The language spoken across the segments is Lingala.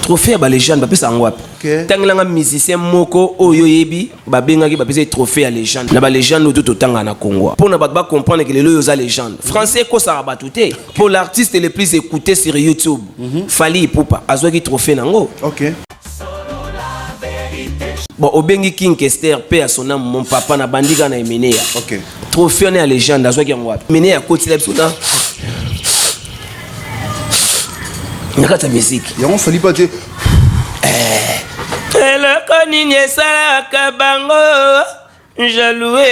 trophée à légende bapesa ngwap tangela musicien moko oyo yebi babengaki bapesa trophée à légende na ba légende tout tanga na Congo pour na ba comprendre que les loyo za légende français ko ça batouté pour l'artiste le plus écouté sur YouTube Fally Ipupa azwaki trophée nango. OK. Bon obengi King Kester pe à son âme mon papa na bandika na Emenea. OK. Trophée à légende azwaki ngwap Emenea koti la soudan nakata musique on Fally pas dire eloko nini esalaka bango jaloué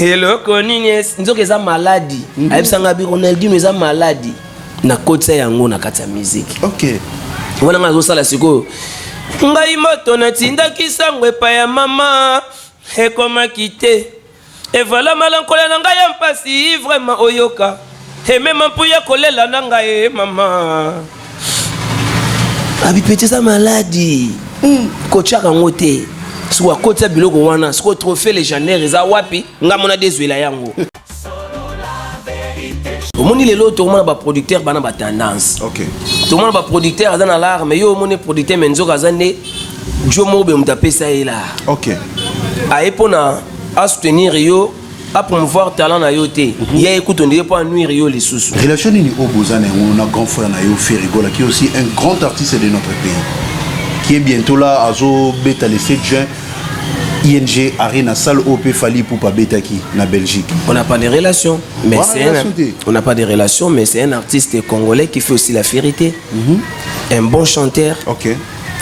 eloko nini nzoka eza maladi ayebisanga bi Ronaldinho eza maladi na kotisa yango na kati ya musique. OK. Wana nga azosala sikoyo ngai moto natindaki sango epai ya mama ekomaki te evala malankola na ngai ya mpasi vraiment oyoka emema mpuya kolela na ngai mama abipeti eza maladi kotiaka yango te siko akotisa biloko wana siko trophée légendaire eza wapi nga mona dezwela yango omoni lelo tokomona baproducteur bana batendance. OK. tokomona baproducteur aza na l'art mais yo omoni producteur me nzoka aza nde jo moko be moto apesa ye la. OK. aye mpona asoutenir yo à promouvoir talent na yo te ya écoute on dirait pas nuire yo les sous relation ni obozana on a grand frère na yo Ferigola qui est aussi un grand artiste de notre pays qui est bientôt là azo beta le 7 juin ING Arena salle OP Fally Ipupa betaki na Belgique. On n'a pas de relation mais on n'a pas de relation mais c'est un artiste congolais qui fait aussi la vérité. Un bon chanteur. OK.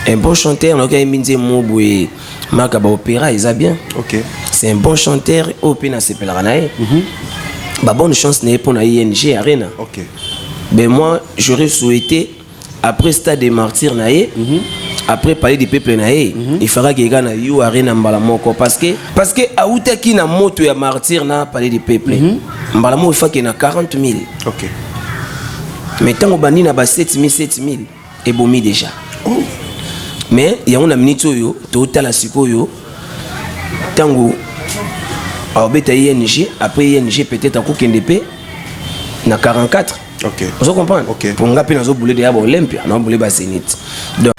Un bon chanteur donc il minze mobwe makaba opéra il a bien. OK. C'est un bon chanteur OP na sepelaranae. Bah bonne chance n'est pour na ING Arena. OK. Ben moi j'aurais souhaité après Stade des Martyrs nae après parler du peuple nae il faudra que gana you Arena mbala moko parce que aouta ki na moto ya martyr na parler du peuple mbala moko il faut que na 40 000. OK. Mais tant bandi na ba 7 000 et bomi déjà. Mais il y a une minute yo total la sikoyo tango a beta ING après ING peut-être à KNDP na 44. OK. Vous comprenez? OK. Pour nga pe na zo boulé de Olympia na boulé ba Zénith. Donc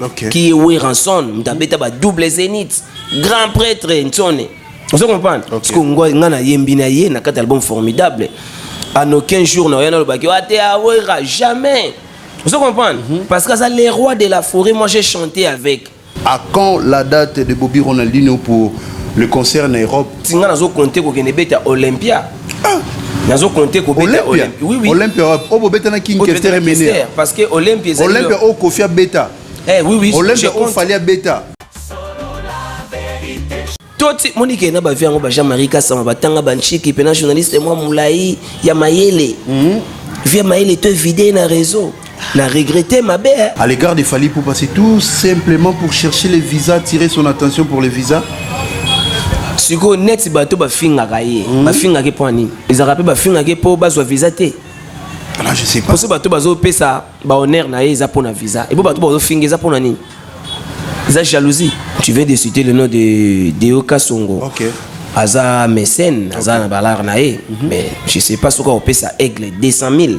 OK. qui est oui ranson m'tabeta ba double Zénith grand prêtre Ntone. Vous comprenez? Parce que nga na yembi na ye na 4 albums formidables. En aucun jour na yana le baki ate awera jamais. Vous comprenez? Parce que ça les rois de la forêt moi j'ai chanté avec. À quand la date de Bobby Ronaldinho pour le concert en Europe? Tinga nazo compter ko kene beta Olympia. Nazo compter ko beta Olympia. Oui oui. Olympia o beta na King Kester Emenea. Parce que Olympia c'est Olympia o Kofia beta. Eh oui oui. Olympia o Fally beta. Toti Monique na ba viango ba Jean-Marie Kasama batanga banchiki pena journaliste moi moulai ya mayele. Via mayele te vider na réseau. N'a regretté ma belle. À l'égard de Fally Ipupa, c'est tout simplement pour chercher les visas, attirer son attention pour les visas. Si vous net bateau ba finga kaye, ba finga ke point ni. Ils rappellent ba finga ke po ba so visa te. Alors je sais pas. Parce que bateau bazo pesa ba honneur na ye za pona visa. Et bo bateau bazo finga za pona ni. Ça jalousie. Tu viens de citer le nom de Deoka Songo. OK. Aza mécène, aza na balar na ye. Mais je sais pas ce qu'on pesa aigle 200 000.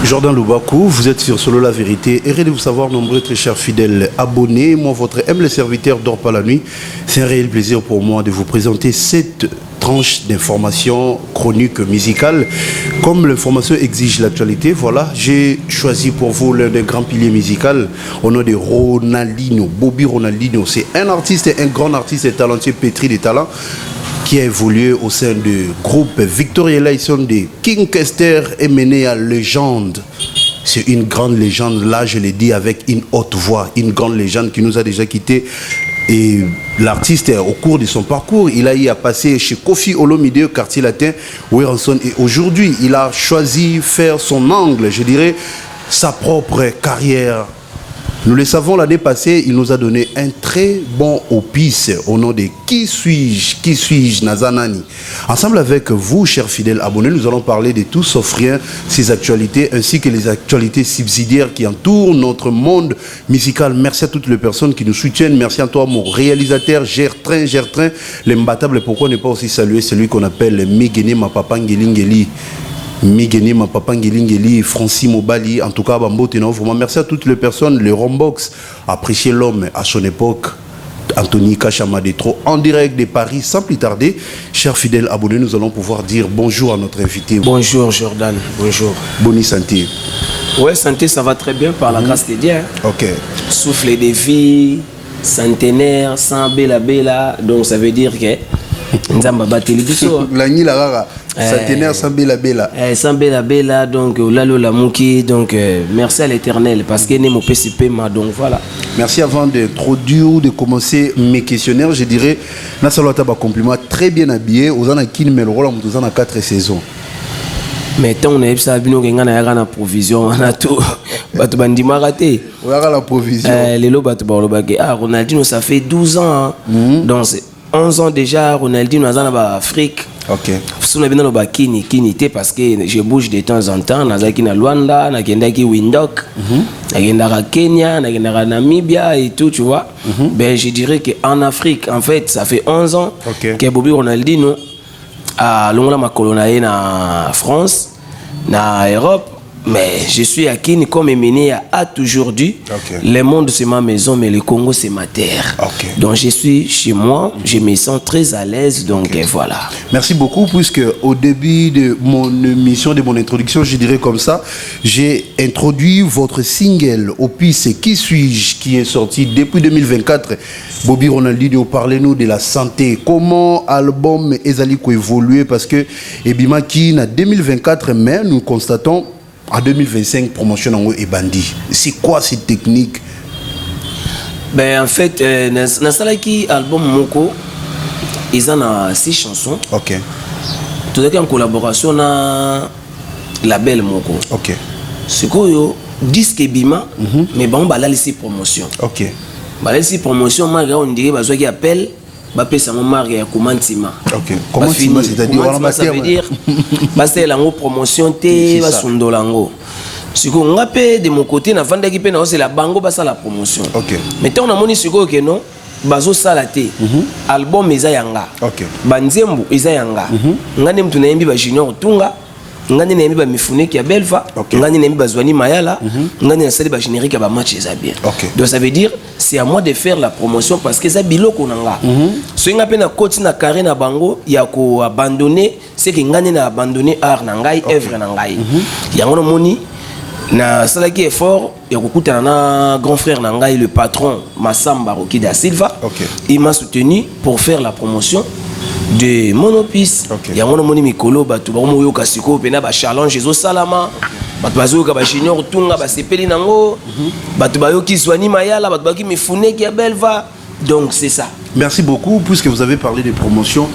Jordan Loubakou, vous êtes sur Solo la Vérité. Heureux de vous savoir, nombreux très chers fidèles abonnés. Moi, votre humble serviteur dort pas la nuit. C'est un réel plaisir pour moi de vous présenter cette tranche d'informations chroniques musicales. Comme l'information exige l'actualité, voilà, j'ai choisi pour vous l'un des grands piliers musicaux au nom de Ronaldinho, Bobby Ronaldinho. C'est un artiste, un grand artiste et talentueux, pétri de talent, qui a évolué au sein du groupe Victoria Lyson de King Kester Emenea Légende. C'est une grande légende, là je l'ai dit avec une haute voix, une grande légende qui nous a déjà quittés. Et l'artiste, au cours de son parcours, il a eu à passer chez Kofi Olomide, quartier latin, Weranson. Et aujourd'hui, il a choisi faire son angle, je dirais, sa propre carrière. Nous le savons, l'année passée, il nous a donné un très bon opus au nom de Qui suis-je, Nazanani. Ensemble avec vous, chers fidèles abonnés, nous allons parler de tout sauf rien, ces actualités, ainsi que les actualités subsidiaires qui entourent notre monde musical. Merci à toutes les personnes qui nous soutiennent. Merci à toi, mon réalisateur, Gertrain, l'imbattable. Pourquoi ne pas aussi saluer celui qu'on appelle Migene Mapapa Ngelingeli. Migeni, ma papa Ngeli, Francis Mobali, en tout cas, Bambote, vraiment merci à toutes les personnes, les Rombox, apprécier l'homme à son époque. Anthony Kachamadetro, en direct de Paris, sans plus tarder. Chers fidèles abonnés, nous allons pouvoir dire bonjour à notre invité. Bonjour Jordan, bonjour. Bonne santé. Ouais, santé, ça va très bien par la grâce de Dieu. Ok. Souffle de vie, centenaire, sans bella, donc ça veut dire que Nzamba bateli biso. La ni la rara. Centenaire sans bella. Sans bella, donc lalo la mouki, donc merci à l'Éternel parce que n'est mon PCP donc voilà. Merci avant d'introduire, de commencer mes questionnaires, je dirais Nassalota ba compliment très bien habillé, aux ana kin meloro la dans 4 saisons. Mais tant on a eu ça bino kenga na yaka na provision na tout batu bandima raté. On a la provision. Les lo batu ba lobake ah Ronaldinho ça fait 12 ans. Donc c'est 11 ans déjà Ronaldinho azana ba Afrique. OK. Si on a bien ba kini parce que je bouge de temps en temps nazaki na Luanda, na kendaki Windhoek, na kendaka Kenya, na kendaka Namibia et tout tu vois. Ben je dirais que en Afrique en fait ça fait 11 ans que Bobby Ronaldinho a longola makolo na ye na France na Europe mais je suis à Kini comme Emene a toujours dit le monde c'est ma maison mais le Congo c'est ma terre. Donc je suis chez moi, je me sens très à l'aise donc voilà. Merci beaucoup puisque au début de mon émission, de mon introduction, je dirais comme ça, j'ai introduit votre single Opus Qui suis-je qui est sorti depuis 2024. Bobby Ronaldinho, parlez-nous de la santé. Comment l'album Ezali ko évolué parce que Ebima qui en 2024 mais nous constatons en 2025 promotion et bandit. C'est quoi cette technique? Ben en fait Nasalaki album Moko ils en a 6 chansons. OK. Tout est en collaboration na label Moko. OK. Ce que disque Bima mais bon bah là laisser promotion. OK. Bah laisser promotion moi on dirait bah qui appelle bah paye ça mon mari à Komantima. OK. Komantima c'est-à-dire ça veut dire bah c'est la promotion té bah sondolango. Ce que on appelle de mon côté na vendre qui peut c'est la bango bah ça la promotion. OK. Mais tant on a moni ce que non bazo salaté album eza yanga. OK. Banzembu eza yanga. Ngane mtu naimbi ba Junior Tunga. Ngani na ba Mifune qui a Belva, ngani na ba Zwani Mayala, ngani na sali ba générique ba match ça bien. Donc ça veut dire c'est à moi de faire la promotion parce que ça biloko nanga. So nga pe na coach na carré na bango ya ko abandonner, c'est que ngani na abandonner art na ngai œuvre na ngai. Yango no moni na salaki effort ya kokutana na grand frère na ngai le patron Massamba Roki da Silva. Il m'a soutenu pour faire la promotion de Monopis. Ya ngona moni mikolo batu ba moyo kasiko pena ba challenge zo salama batu bazo ka ba Junior Tunga ba sepeli nango batu ba yo ki Zwani Mayala batu ba ki Mifune ki Belva donc c'est ça. Merci beaucoup puisque vous avez parlé de promotion.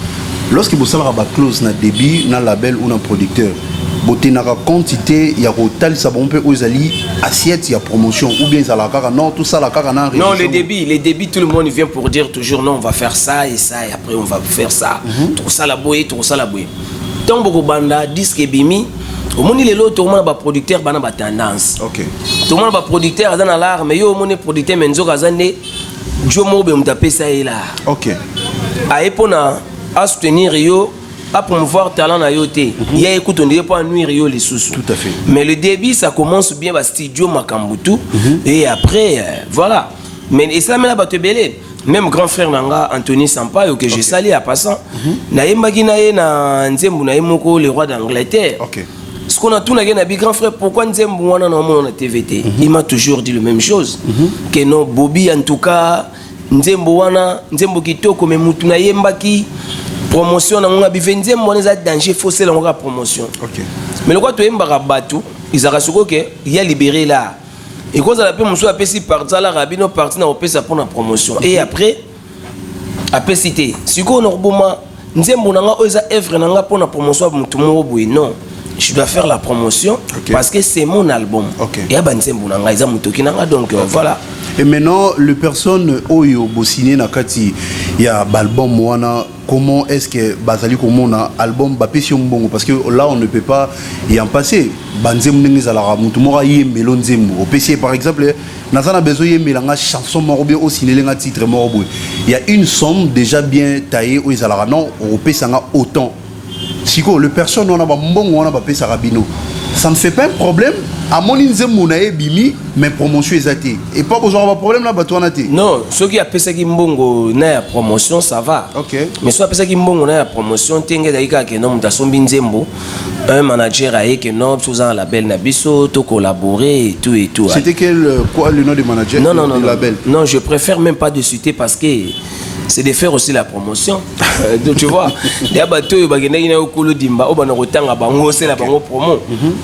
Lorsque vous savez ba close na débit na label ou na producteur boté na quantité ya total ça bon peu ozali assiette ya promotion ou bien ça la kaka non tout ça la kaka na non les débits tout le monde vient pour dire toujours non on va faire ça et après on va faire ça tout ça la boye tant beaucoup banda disque bimi au monde les autres au monde ba producteur bana ba tendance tout le monde ba producteur dans l'art mais yo au monde producteur menzo kazande jomo be mtape ça et là a epona à soutenir yo à promouvoir talent na yoté il y a écoute on dirait pas nuire yo les sous tout à fait mais le début ça commence bien ba studio Makambutu et après voilà mais et ça mais là ba te belé même grand frère nanga Anthony Sampaio que j'ai sali à passant na yembaki na ye na nzembu na yemoko le roi d'Angleterre ce qu'on a tout na big grand frère pourquoi nzembu wana na mon TVT il m'a toujours dit la même chose que non Bobby en tout cas nzembu wana nzembu kitoko mais mutu na yembaki promotion na nga bivenze mona za danger faussé la nga promotion mais le quoi to yembaka batu izaka soko que il y a libéré là et cause la pe muso apesi parti la rabino parti na opesa pour la promotion et après cité siko norbuma nzembo na nga oza œuvre na nga pour la promotion mutu mo boy non je dois faire la promotion parce que c'est mon album et ya banzembo na nga iza mutoki na nga donc voilà. Et maintenant, les personnes oyo bosiné na kati ya album wana comment est-ce que bazali comment na album bapesi mbongo parce que là on ne peut pas y en passer banzemu ndenge la mutu mora yembelo nzemu opesi par exemple nazana besoin yembela nga chanson moko bien aussi nga titre moko il y a une somme déjà bien taillée au ezala non opesa nga autant Siko, le personne on a bon on a pas payé Sarabino. Ça ne fait pas un problème. À mon inzemou na bimi, mais promotion est et pas besoin d'avoir problème là, toi na non, ceux qui appellent ça qui mbongo na promotion ça va. Ok. Mais ceux qui appellent ça qui mbongo na promotion, tengue d'ailleurs que non muta sombi nzembo, un manager a que non sous un label na biso, to collaborer et tout. C'était quoi le nom du manager? Non, du label? Non, je préfère même pas de citer parce que c'est de faire aussi la promotion. Donc tu vois, il y a bateau bagenda ina okolo dimba obana kotanga bango c'est la bango promo.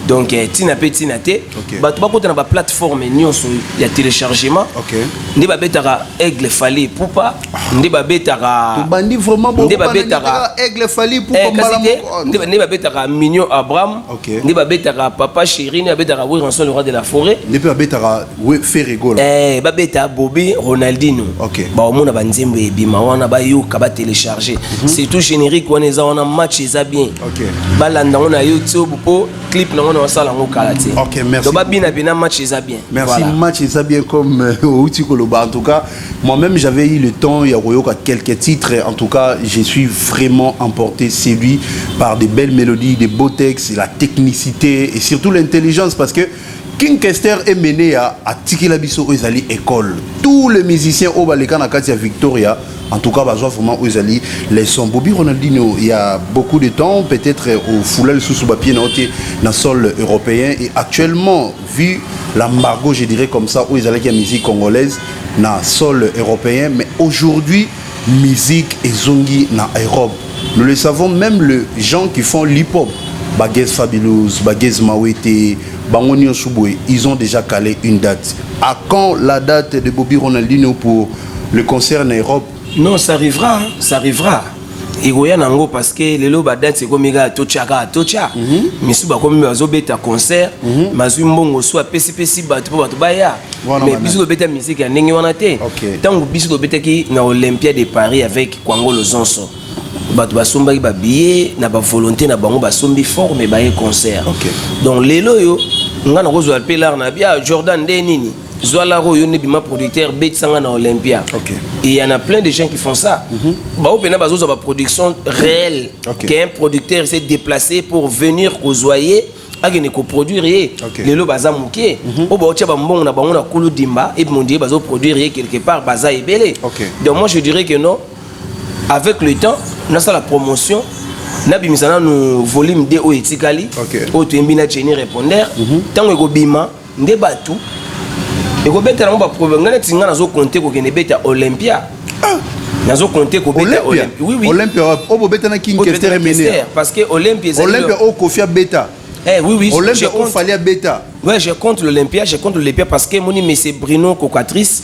Donc tina pe tina te bato bakota na ba plateforme nyonso ya téléchargement. Ndi ba betaka Aigle Fali Poupa, ndi ba betaka bandi vraiment bon. Ndi ba betaka Aigle Fali Poupa mbala. Ndi ba betaka Mignon Abraham, ndi ba betaka Papa Chéri, ndi ba betaka Ranson le roi de la forêt. Ndi ba betaka Ferrego. Ba betaka Bobby Ronaldinho. Ba omona ba nzembo ebima wana ba yoka ba télécharger. C'est tout générique on est en match ça bien. Balanda on a YouTube pour clip na on sala ngo kalati. OK, merci. Donc ba bina match ça bien. Merci voilà. Match ça bien comme Outi Koloba en tout cas. Moi-même j'avais eu le temps il y a quelques titres en tout cas, je suis vraiment emporté séduit par des belles mélodies, des beaux textes, la technicité et surtout l'intelligence parce que King Kester est mené à Tikila Biso Ozali école. Tous les musiciens au Balekana Katia Victoria, en tout cas, vraiment Ozali, les sons. Bobby Ronaldinho, il y a beaucoup de temps, peut-être au Foulel sous papier dans le sol européen. Et actuellement, vu l'embargo, je dirais comme ça, Ozali qui a musique congolaise dans le sol européen. Mais aujourd'hui, musique et zongi dans Europe. Nous le savons, même les gens qui font l'hip-hop, Baguez Fabulous, Baguez Mawete, Bangonion Souboué, ils ont déjà calé une date. À quand la date de Bobby Ronaldinho pour le concert en Europe? Non, ça arrivera, ça arrivera. Et Nango parce que les loba date c'est comme gars tocha. Mais si ba comme bazo beta concert, mazu mbongo soit PCPC ba to baya. Mais biso beta musique ya ndenge wana te. Tant biso beta ki na Olympia de Paris avec Kwangolo Zonso. Bato basomba ba billet na ba volonté na bango basombi fort mais ba concert. Donc lelo yo ngana ko zo appeler na bia Jordan Denini. Zoala Royo Nebima producteur Bet Sanga na Olympia. Et il y en a plein de gens qui font ça. Bah au Pena Bazo ba production réelle. Qu'un producteur s'est déplacé pour venir causoyer agene ko produire lelo baza muké. O ba otia ba mbongo na bango na kulu dimba et mon Dieu bazo produire quelque part baza ebele. Donc moi je dirais que non. Avec le temps, on a ça la promotion. Nabi misana nous volume 2 au etikali. Au tuembina Jenny répondeur. Tant que bima nde batu. Et ko beta na ba problème ngana tinga nazo compter ko kene beta Olympia. Nazo compter ko beta Olympia. Oui. Olympia o beta na King Kester mené. Parce que Olympia au Kofia beta. Oui. Olympia au Falia beta. Ouais, je compte l'Olympia, parce que mon ami c'est Bruno Cocatrice.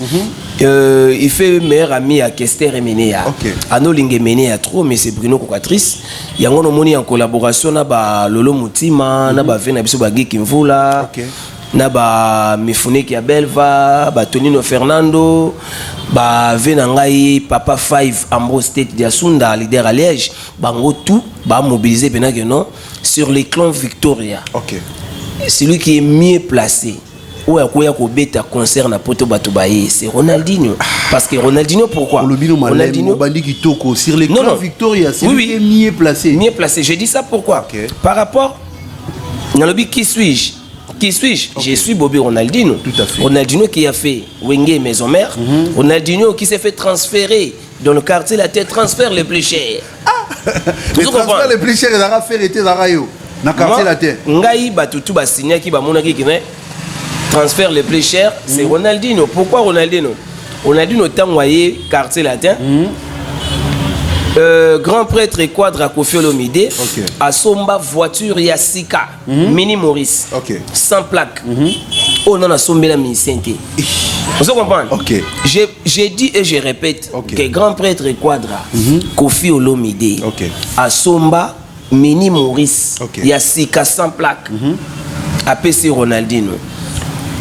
Il fait meilleur ami à Kester et Ménéa. Ano Lingue Ménéa trop, mais c'est Bruno Cocatrice. Il y a un moni en collaboration na ba Lolo Mutima, na ba Vena biso ba Geek Mvula. Na ba Mifune ki Belva, ba Tonino Fernando, ba Venangai Papa 5 Ambrose State Diasunda leader à Liège, bango tout ba mobiliser bena que non sur les clans Victoria. Celui qui est mieux placé ou akoya ko beta concert na poto bato baye c'est Ronaldinho parce que Ronaldinho pourquoi Ronaldinho bandi qui toko sur les clans Victoria c'est lui qui est mieux placé. Je dis ça pourquoi par rapport dans le but qui suis-je Je suis Bobby Ronaldinho. Tout à fait. Ronaldinho qui a fait Wenge Maison Mère. Ronaldinho qui s'est fait transférer dans le quartier la tête transfert le plus cher. Le transfert le plus cher il a fait été dans Rayo. Dans quartier la tête. Ngai batutu ba signé qui ba monaki qui transfert le plus cher c'est Ronaldinho. Pourquoi Ronaldinho? Ronaldinho tangoyé quartier latin. Grand prêtre et quadre à Kofi Olomide à Somba voiture Yassika Mini Maurice sans plaque on en a sombé la ministère. Vous comprenez? J'ai dit et je répète que grand prêtre et quadre Kofi Olomide à Somba Mini Maurice Yassika sans plaque à PC Ronaldinho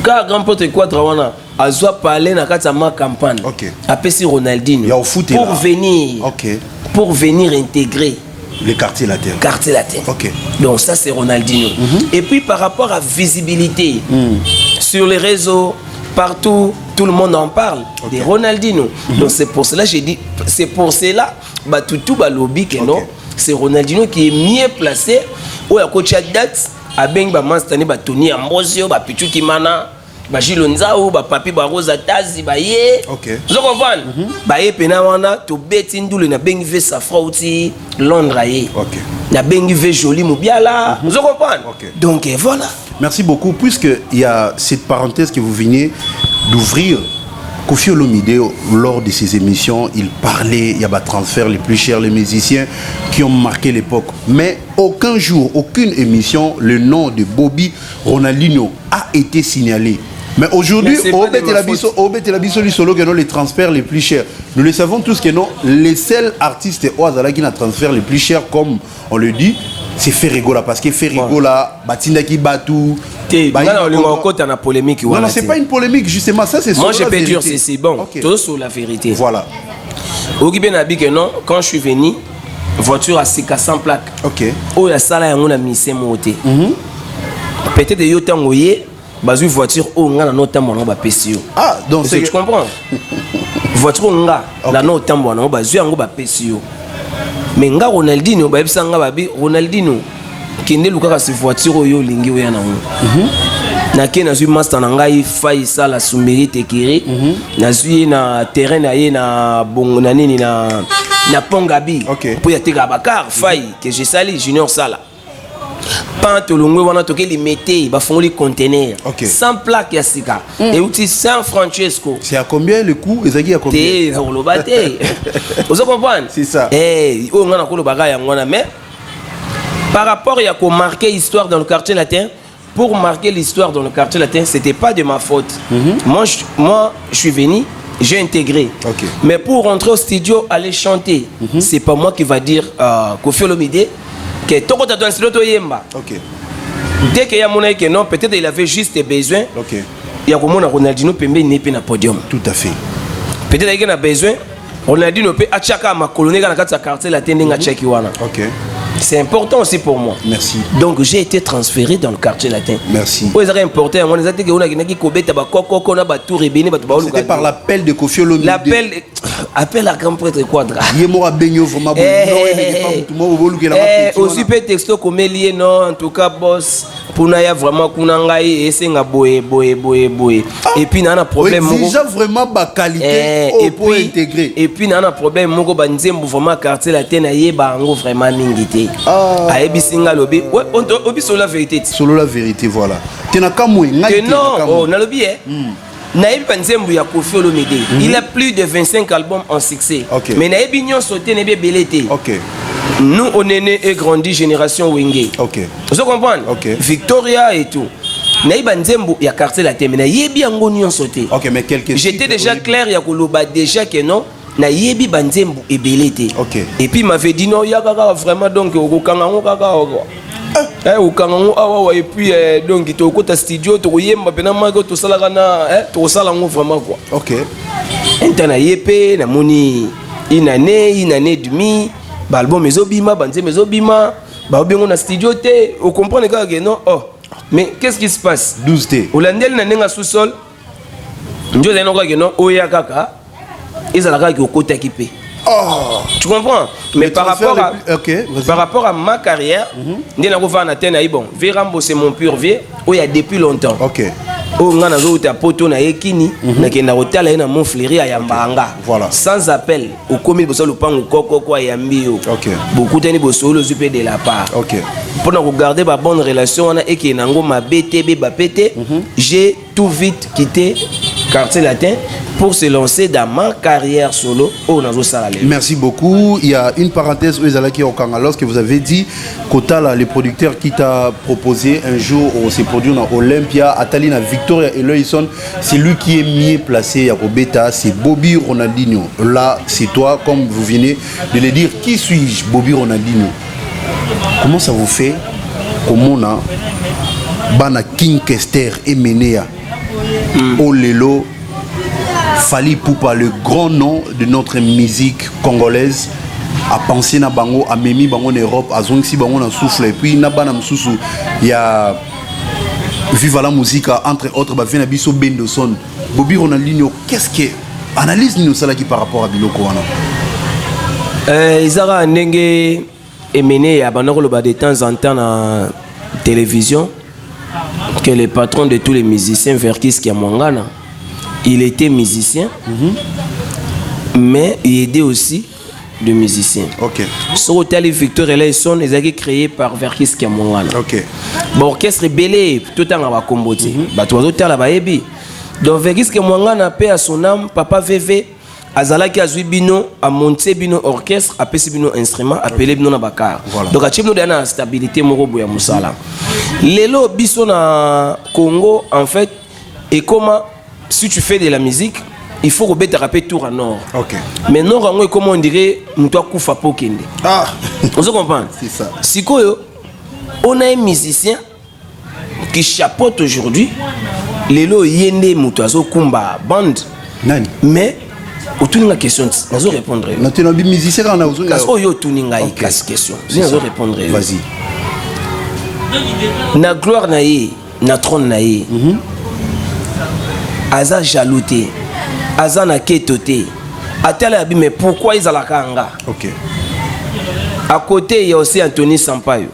car grand prêtre et quadre wana a soit parler na kata ma campagne à PC Ronaldinho pour venir intégrer le quartier latin. Donc ça c'est Ronaldinho. Et puis par rapport à visibilité sur les réseaux, partout, tout le monde en parle de Ronaldinho. Donc c'est pour cela j'ai dit, c'est pour cela bah tout ba lobby que non. c'est Ronaldinho qui est mieux placé. Ou à coach à date, à Beng Bamansane, Tony Ambrosio, Pichu Kimana, Gilles Nzao, Papi Rosa Tazi, Baye. Ok. Vous comprenez? Baye Penawana, to betin na Beng ve Safra outi Londres. Ok. Na Beng ve Joli Moubiala. Vous comprenez? Ok. Donc voilà. Merci beaucoup. Puisqu'il y a cette parenthèse que vous venez d'ouvrir, Koffi Olomide, lors de ses émissions, il parlait, il y a des transferts les plus chers, les musiciens qui ont marqué l'époque. Mais aucun jour, aucune émission, le nom de Bobby Ronaldinho a été signalé. Mais aujourd'hui, les transferts les plus chers. Nous le savons tous que non, les seuls artistes au hasard qui ont transfert les plus chers, comme on le dit, c'est Ferrigola. Parce que Ferrigola, Batindaki Batou. Non, polémique. Non, c'est pas une polémique, justement. Ça, c'est moi, je peux dire, c'est bon. Tout sur la vérité. Voilà. Non, quand je suis venu, voiture à 400 plaques. Ok. Oh, il y a ça là, on a mis ces mots. Peut-être que tu as une voiture, on a notre temps, on a PCO. Ah, donc c'est. Tu comprends? Voiture, on a notre temps, on a PCO. Mais nga Ronaldinho, Ronaldinho, qui n'est pas si voiture yo lingi oya na na ke na zui master na ngai fai sala sumeri tekiri na zui na terrain na ye na bongo na nini na Pongabi pour ya teka bakar fai que j'ai sali junior sala pante longwe wana toke limité ba fongoli conteneur sans plaque ya sika et outil San Francesco. C'est à combien le coût? Ezaki à combien? Té na lobate. Vous comprenez? C'est ça. Eh, on a ko baga ya ngona mais par rapport à marquer l'histoire dans le quartier latin, pour marquer l'histoire dans le quartier latin, c'était pas de ma faute. Moi, je suis venu, j'ai intégré. Mais pour rentrer au studio, aller chanter, c'est pas moi qui va dire Koffi Olomide que Toko Tatou Nsiloto Yemba. Dès qu'il y a mon que non, peut-être il avait juste besoin. Il y a comme Ronaldinho Pembe n'est pas na podium. Tout à fait. Peut-être qu'il a besoin. Ronaldinho peut achaka ma colonie dans le quartier latin n'enga cheki wana. C'est important aussi pour moi. Merci. Donc j'ai été transféré dans le quartier latin. Merci. C'était par l'appel de Koffi Olomide. Appel à grand prêtre Quadra. Aussi peut texto comme lié non en tout cas boss pour naya vraiment kunangai et c'est nga boé. Et puis nana problème déjà vraiment ba qualité et puis intégrer. Et puis nana problème moko banzembo vraiment quartier latin na yeba ngo vraiment mingité. Ayebi singa lobi obi sur la vérité. Sur la vérité voilà. Tenaka moui non, na lobi Naïbi Banzembu ya Koffi Olomide. Il a plus de 25 albums en succès. Mais Naïbi Nyon sauté nebe belete. Nous on est né et grandi génération Wenge. Vous comprenez? Victoria et tout. Naïbi Banzembu ya quartier la terre. Mais Naïbi Ango Nyon sauté. Mais j'étais déjà clair ya Koloba déjà que non. Naïbi Banzembu et belete. Et puis il m'avait dit non, il y a vraiment donc au Kangango kaka. Et puis donc tu au studio tu yemba pena mago to sala na to sala ngo vraiment quoi. Intana yepe na moni une année et demi ba album ezobima banze mezobima ba obengo na studio te on comprend que non mais qu'est-ce qui se passe 12 t olandeli na nenga sous-sol ndio zeno ka que non oya kaka ezala ka ki okota kipe. Tu comprends? Mais par rapport à ma carrière, Vérambo c'est mon pur vieux, il y a depuis longtemps. Sans appel, au commis de beaucoup de la part. Pour regarder ma bonne relation et j'ai tout vite quitté quartier latin pour se lancer dans ma carrière solo au Nazo Salale. Merci beaucoup. Il y a une parenthèse lorsque vous avez dit Kotala, le producteur qui t'a proposé un jour on s'est produit dans Olympia, Atalina Victoria et Loison, c'est lui qui est mieux placé à Robeta, c'est Bobby Ronaldinho. Là, c'est toi, comme vous venez de le dire, qui suis-je, Bobby Ronaldinho? Comment ça vous fait? Comment on a Bana King Kester et Menea Olelo Fali Poupa, le grand nom de notre musique congolaise, a pensé na bango, a memi bango en Europe, a zongi si bango na souffle, et puis na bana msusu, il y a Viva la musique, entre autres, bah vient abisso Bendoson. Bobby Ronaldinho, qu'est-ce que analyse nous ça là qui par rapport à Biloko wana? Izara ndenge est mené à Banakoloba de temps en temps à télévision que le patron de tous les musiciens, Verkis Kiamwangana, il était musicien, mais il aidait aussi de musiciens. Ok. Sur l'hôtel Victor Eleison, ils ont été créés par Verkis Kiamwangana. Ok. Bon, orchestre belé, tout le temps à Bakombote. Donc Verkis Kiamwangana paix à son âme, papa VV. Azalaki azui bino a monter bino orchestre a pesi bino instrument appelé bino na bakar. Donc a chebno dana stabilité moko boya musala. Lelo biso na Congo en fait et comment si tu fais de la musique il faut que tu rapper tour à nord. OK. Mais nord en comment on dirait muto kufa pokende. Ah, on se comprend. C'est ça. Sikoyo on a un musicien qui chapeaute aujourd'hui lelo yende muto azo kumba band. Nani? Mais autour de la question, je vais répondre. Notre musicien, on a besoin de... Parce que yo tout ninga question. Je vais répondre. Vas-y. Na gloire na ye, na trône na ye. Aza jalouté. Aza na ketoté. Atala abi mais pourquoi ils ala kanga? OK. À côté il y a aussi Anthony Sampaio.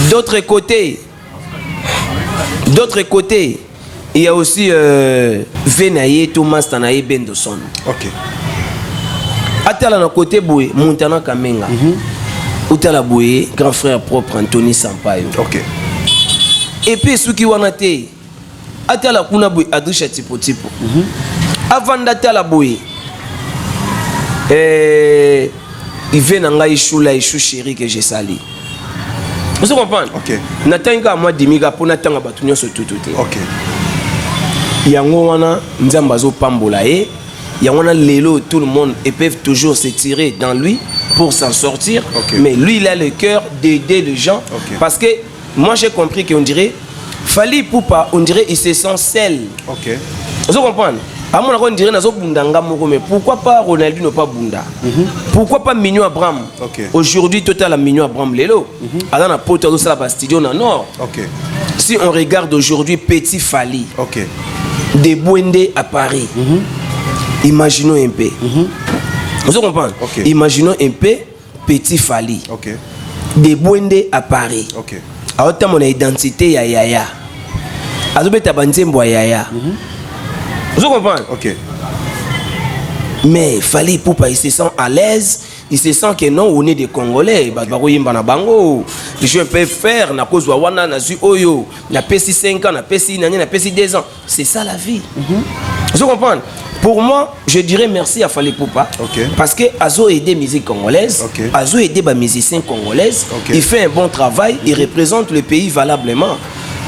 D'autre côté, il y a aussi Venaye Thomas Tanaye Bendoson. OK. Atala na côté Boué, Montana Kamenga. Utala Boué, grand frère propre Anthony Sampaio. OK. Et puis ceux qui wanate Atala kuna Boué Adrisha Tipo Tipo. Avant d'Atala Boué, il vient dans la Ishu chéri que j'ai sali. Vous comprenez? OK. Natanga moi dimiga pour natanga batunyo so tout. OK. Yango wana nzamba zo pambola e yango na lelo tout le monde et peuvent toujours se tirer dans lui pour s'en sortir. Okay. Mais lui il a le cœur d'aider les gens. Okay. Parce que moi j'ai compris qu'on dirait Fally Ipupa on dirait il se sent seul. OK. Vous comprenez? À mon avis on dirait nazo bundanga moko mais pourquoi pas Ronaldinho pas bunda? Pourquoi pas Mignon Abraham? Okay. Aujourd'hui total à Mignon Abraham lelo. Ala na poto ça la studio na nord. OK. Si on regarde aujourd'hui Petit Fally. OK. De Bwende à Paris. Imaginons un peu. Vous comprenez? Okay. Imaginons un peu Petit Fally. OK. De Bwende à Paris. OK. Alors, tu as mon identité ya Yaya. Alors, tu as mon Yaya. Vous comprenez? OK. Mais Fally Ipupa, il se sent à l'aise. Il se sent que non, on est des Congolais. Les gens peuvent faire, na cause wana na zu oyo, na pesi 5 ans, na pesi nani, na pesi 2 ans. C'est ça la vie. Vous comprenez? Pour moi, je dirais merci à Fally Ipupa. Okay. Parce que Azo aidé musique congolaise, Okay. Azo aidé les musiciens congolais. Okay. Il fait un bon travail, il représente le pays valablement.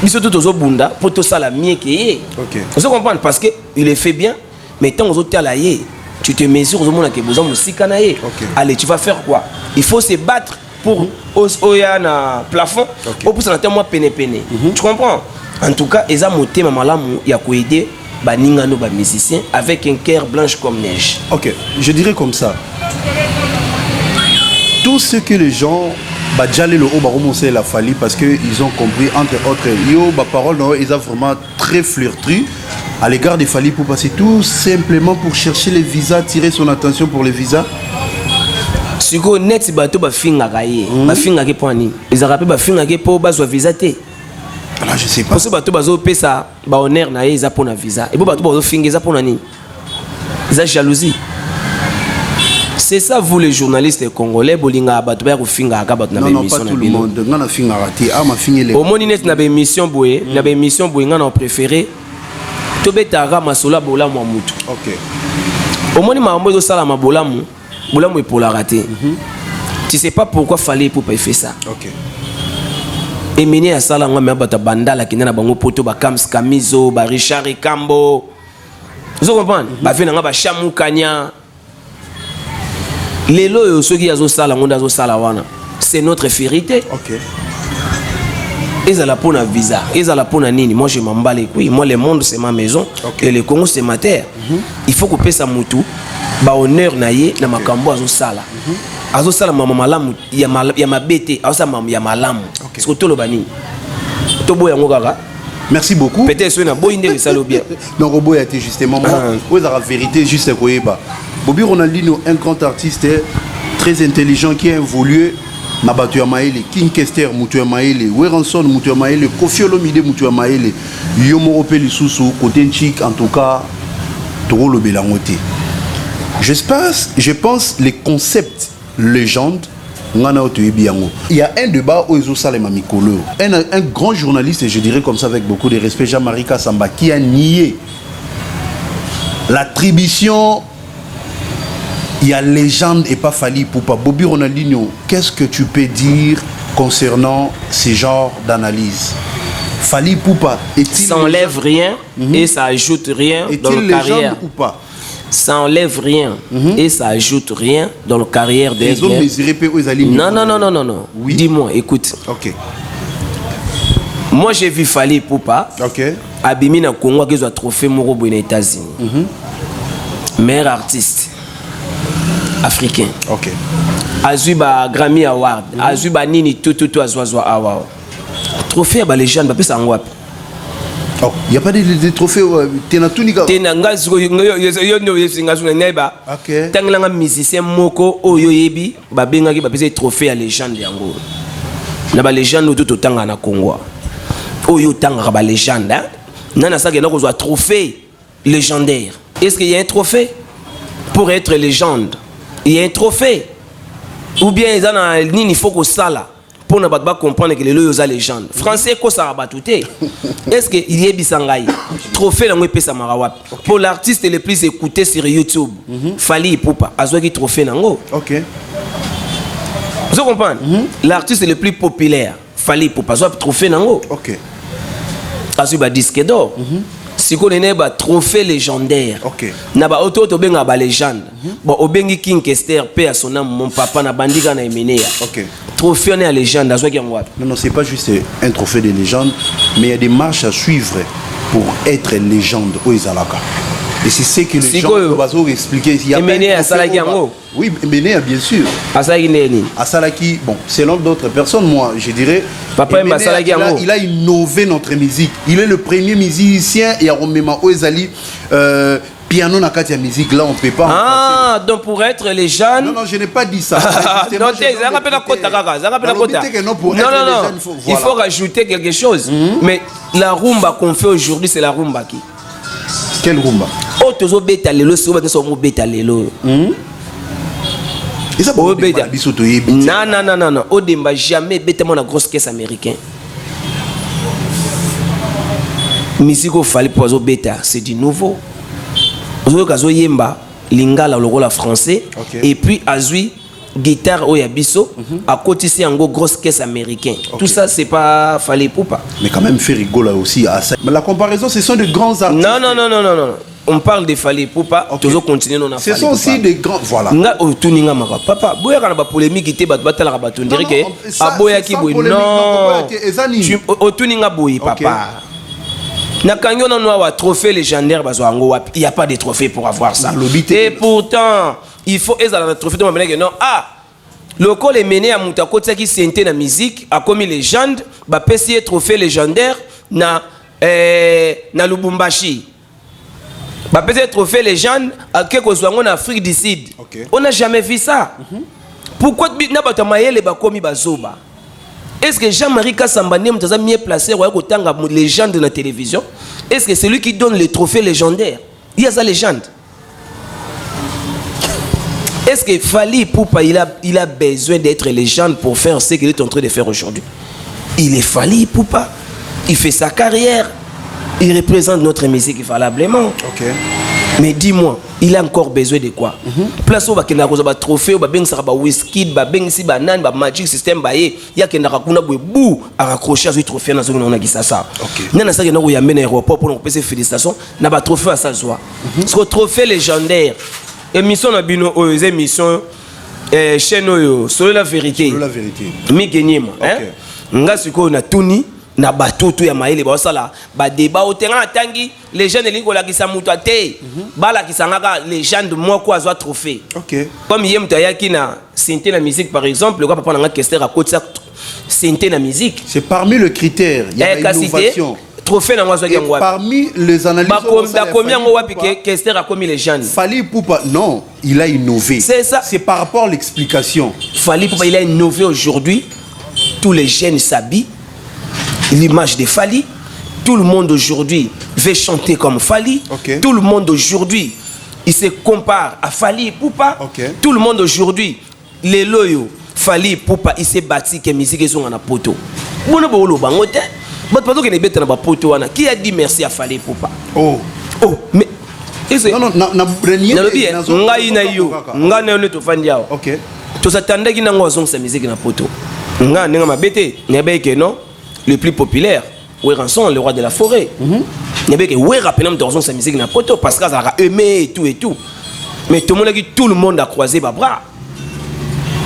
Mais surtout aux Bunda, pour tout ça la mieux qui est. Okay. Vous comprenez? Parce que il le fait bien, mais tant aux autres tu te mesures aux gens qui ont besoin de sikanaye. Allez, tu vas faire quoi? Il faut se battre pour Oyana plafond. Pour ça, moi pene. Tu comprends? En tout cas, ils ont monté mamalamu, il y a quoi aider baningano ba musiciens avec un cœur blanche comme neige. OK. Je dirais comme ça. Tout ce que les gens Badjale le haut remonter la Fally parce que ils ont compris entre autres yo ba parole non ils ont vraiment très flirtu à l'égard des Fally pour passer tout simplement pour chercher les visas, tirer son attention pour les visas. Si go net bato ba finga kaye ba finga ke point ni ils rappellent ba finga ke po ba zo visa te. Alors je sais pas. Parce que bato bazo pesa ba honneur na ye za pona visa et bo bato bazo finga za pona ni za jalousie. C'est ça vous les journalistes congolais bolinga bato ba ko finga ka bato na émission na bino. Non, pas tout le monde. Ngana finga raté ah ma finga les. Au moni net na ba émission boye na ba émission boye ngana préféré tobetaka masola bolamu ya mutu. OK. Omoni mambo ezo sala mabolamu bolamu epola raté. Tu sais pas pourquoi Fally Ipupa fait ça. OK. Emine ya sala ngwa me bata bandala kinana bango poto ba Kams Kamizo ba Richard Kambo. Vous comprenez? Ba vena nga ba Shamu Kanya. Lelo yo soki yazo sala ngonda zo sala wana. C'est notre vérité. OK. Ils ont la peau na visa, ils ont la peau na nini. Moi je m'en bats les couilles. Moi le monde c'est ma maison. Okay. Et le Congo c'est ma terre. Il faut couper sa mutu. Ba honneur na ye na makambo azo sala. Azo sala mama malamu ya ma bete, azo sala ya malamu. Parce que tolo bani. Tobo yango kaka. Merci beaucoup. Peut-être que na boyinde le salo bien. Non Robo a été justement moi. Vous avez la vérité juste koyeba. Bobby Ronaldinho un grand artiste très intelligent qui a évolué. Nabatu ya Maele, King Kester Mutu ya Maele, Weranson Mutu ya Maele, Kofi Olomide Mutu ya Maele, Yomo Opeli Susu, côté chic en tout cas, Toro le Belangote. Je pense les concepts légendes. Il y a un débat où ils Salem Mikolo, un grand journaliste, et je dirais comme ça avec beaucoup de respect, Jean-Marie Kassamba, qui a nié l'attribution. Il y a légende et pas Fally Ipupa. Bobby Ronaldinho, qu'est-ce que tu peux dire concernant ces genres d'analyse? Fally Ipupa est-il ça enlève rien et ça ajoute rien dans la carrière ou pas? Ça enlève rien et ça ajoute rien dans la carrière des les hommes mesurés peu aux aliments. Non. Oui. Dis-moi, écoute. Ok. Moi j'ai vu Fally Ipupa. Ok. Abimi na Congo qui a trophée Morobo aux États-Unis. Meilleur artiste africain. Ok. Azuba Grammy Award. Azuba Nini tout Azwazwa Award. Trophée à les jeunes, ça en wap. Il n'y a pas de trophées. Tenatunika. Tenangas, ok. Tanglanga musicien Moko, Oyoyebi, Babenga qui va payer trophée à légende yango. Na ba légende tout autant na Congo. Oyo tanga ba légende. Nana ça que là qu'on trophée légendaire. Est-ce qu'il y a un trophée pour être légende? Il y a un trophée. Ou bien il faut que ça là. Pour ne pas comprendre que les loyaux sont légende. Français, quoi ça va tout. Est-ce qu'il y a Bissangaï? Trophée dans le Marawap. Pour l'artiste le plus écouté sur YouTube, Fally Ipupa. Azouaki trophée nango. Ok. Vous comprenez? L'artiste le plus populaire, Fally Ipupa. Azouaki trophée nango. Ok. Azouaki disque d'or. Si on a un trophée légendaire, na ba auto to benga ba légende. Bon obengi King Kester paix à son nom mon papa na bandiga na emenea. Trophée na légende azo ki ngwa. Non, c'est pas juste un trophée de légende, mais il y a des marches à suivre pour être légende au Izalaka. Et c'est ce que les gens vont expliquer. Il y a Emenea Salaki yango. Oui, Emenea bien sûr. Asalaki neni. Asalaki, bon, selon d'autres personnes, moi, je dirais. Papa Emenea, il a innové notre musique. Il est le premier musicien et à Romema Oezali. Piano na katia musique, là on peut pas. Ah, donc pour être légende. Non, je n'ai pas dit ça. Non, il faut rajouter quelque chose. Mais la rumba qu'on fait aujourd'hui, c'est la rumba qui. Quelle rumba? Oh, tu as bêta lelo, c'est au bêta lelo. Et ça pour bêta. Non. Au débat jamais bêta mon grosse caisse américaine. Musique au Fally pour au bêta, c'est du nouveau. Au cas où yemba lingala le rôle français et puis azui guitare au yabiso à côté c'est un grosse caisse américaine. Tout ça c'est pas Fally Ipupa. Mais quand même fait rigoler aussi à ça. Mais la comparaison ce sont de grands artistes. Non. On parle de Fally Ipupa, toujours continuer non. Ce sont aussi des grands, voilà. Nga otuninga maka papa boya kana ba polémique te batala ka bato ndire ke aboya ki boy non. Tu otuninga boy papa. Na kanyo na noa wa trophée légendaire bazo ngo wapi, il y a pas de trophée pour avoir ça. Et pourtant, il faut ezala na trophée de mameneke non le col est mené à Moutakota qui s'était na musique a commis légende ba pesier trophée légendaire na Lubumbashi. Bah peut-être trophée légende à quelque soit en Afrique du Sud. On n'a jamais vu ça. Pourquoi n'a pas mayele ba komi bazoba? Est-ce que Jean-Marie Kassamba n'est pas mieux placé ou autant de légende de la télévision? Est-ce que c'est lui qui donne les trophées légendaires? Il y a sa légende. Est-ce que Fally Ipupa il a besoin d'être légende pour faire ce qu'il est en train de faire aujourd'hui? Il est Fally Ipupa. Il fait sa carrière. Il représente notre musique valablement. Mais dis-moi, il a encore besoin de quoi? Place où il y a un trophée, il y a un whisky, il y a un Magic System, il y a un bout à raccrocher à ce trophée. Il y a un aéroport pour nous faire félicitations. Il y a un trophée à sa joie. Ce trophée légendaire, émission na bino aux émissions chaîne sur la vérité. Sur la vérité. Mikenyema. Nga siko na tuni. Na batutu ya maele ba sala ba débat au terrain tangi les jeunes lingo la kisa mutu ate bala kisangaka les gens de moi quoi soit trophée comme yem tayaki na synthé la musique par exemple le papa na Kester à côté ça synthé la musique c'est parmi le critère il y a l'innovation trophée na ngwazo yango. Parmi les analyses, combien ngo wapi Kester a commis les jeunes. Fally Ipupa, non, il a innové. C'est ça. C'est par rapport à l'explication. Fally Ipupa, il a innové aujourd'hui. Tous les jeunes s'habillent. L'image de Fally. Tout le monde aujourd'hui veut chanter comme Fally. Okay. Tout le monde aujourd'hui, il se compare à Fally Ipupa. Okay. Tout le monde aujourd'hui, les loyaux, Fally Ipupa, il s'est bâti que musique est sur un poto. Qui a dit merci à Fally Ipupa? Oh. Oh, mais. Non, non, ok. Tu s'attendais qu'il n'y ait pas de musique na poto. Le plus populaire. Ranson, le roi de la forêt. Il y avait que sa musique na poto parce qu'il a aimé et tout et tout. Mais tout le monde a croisé les bras.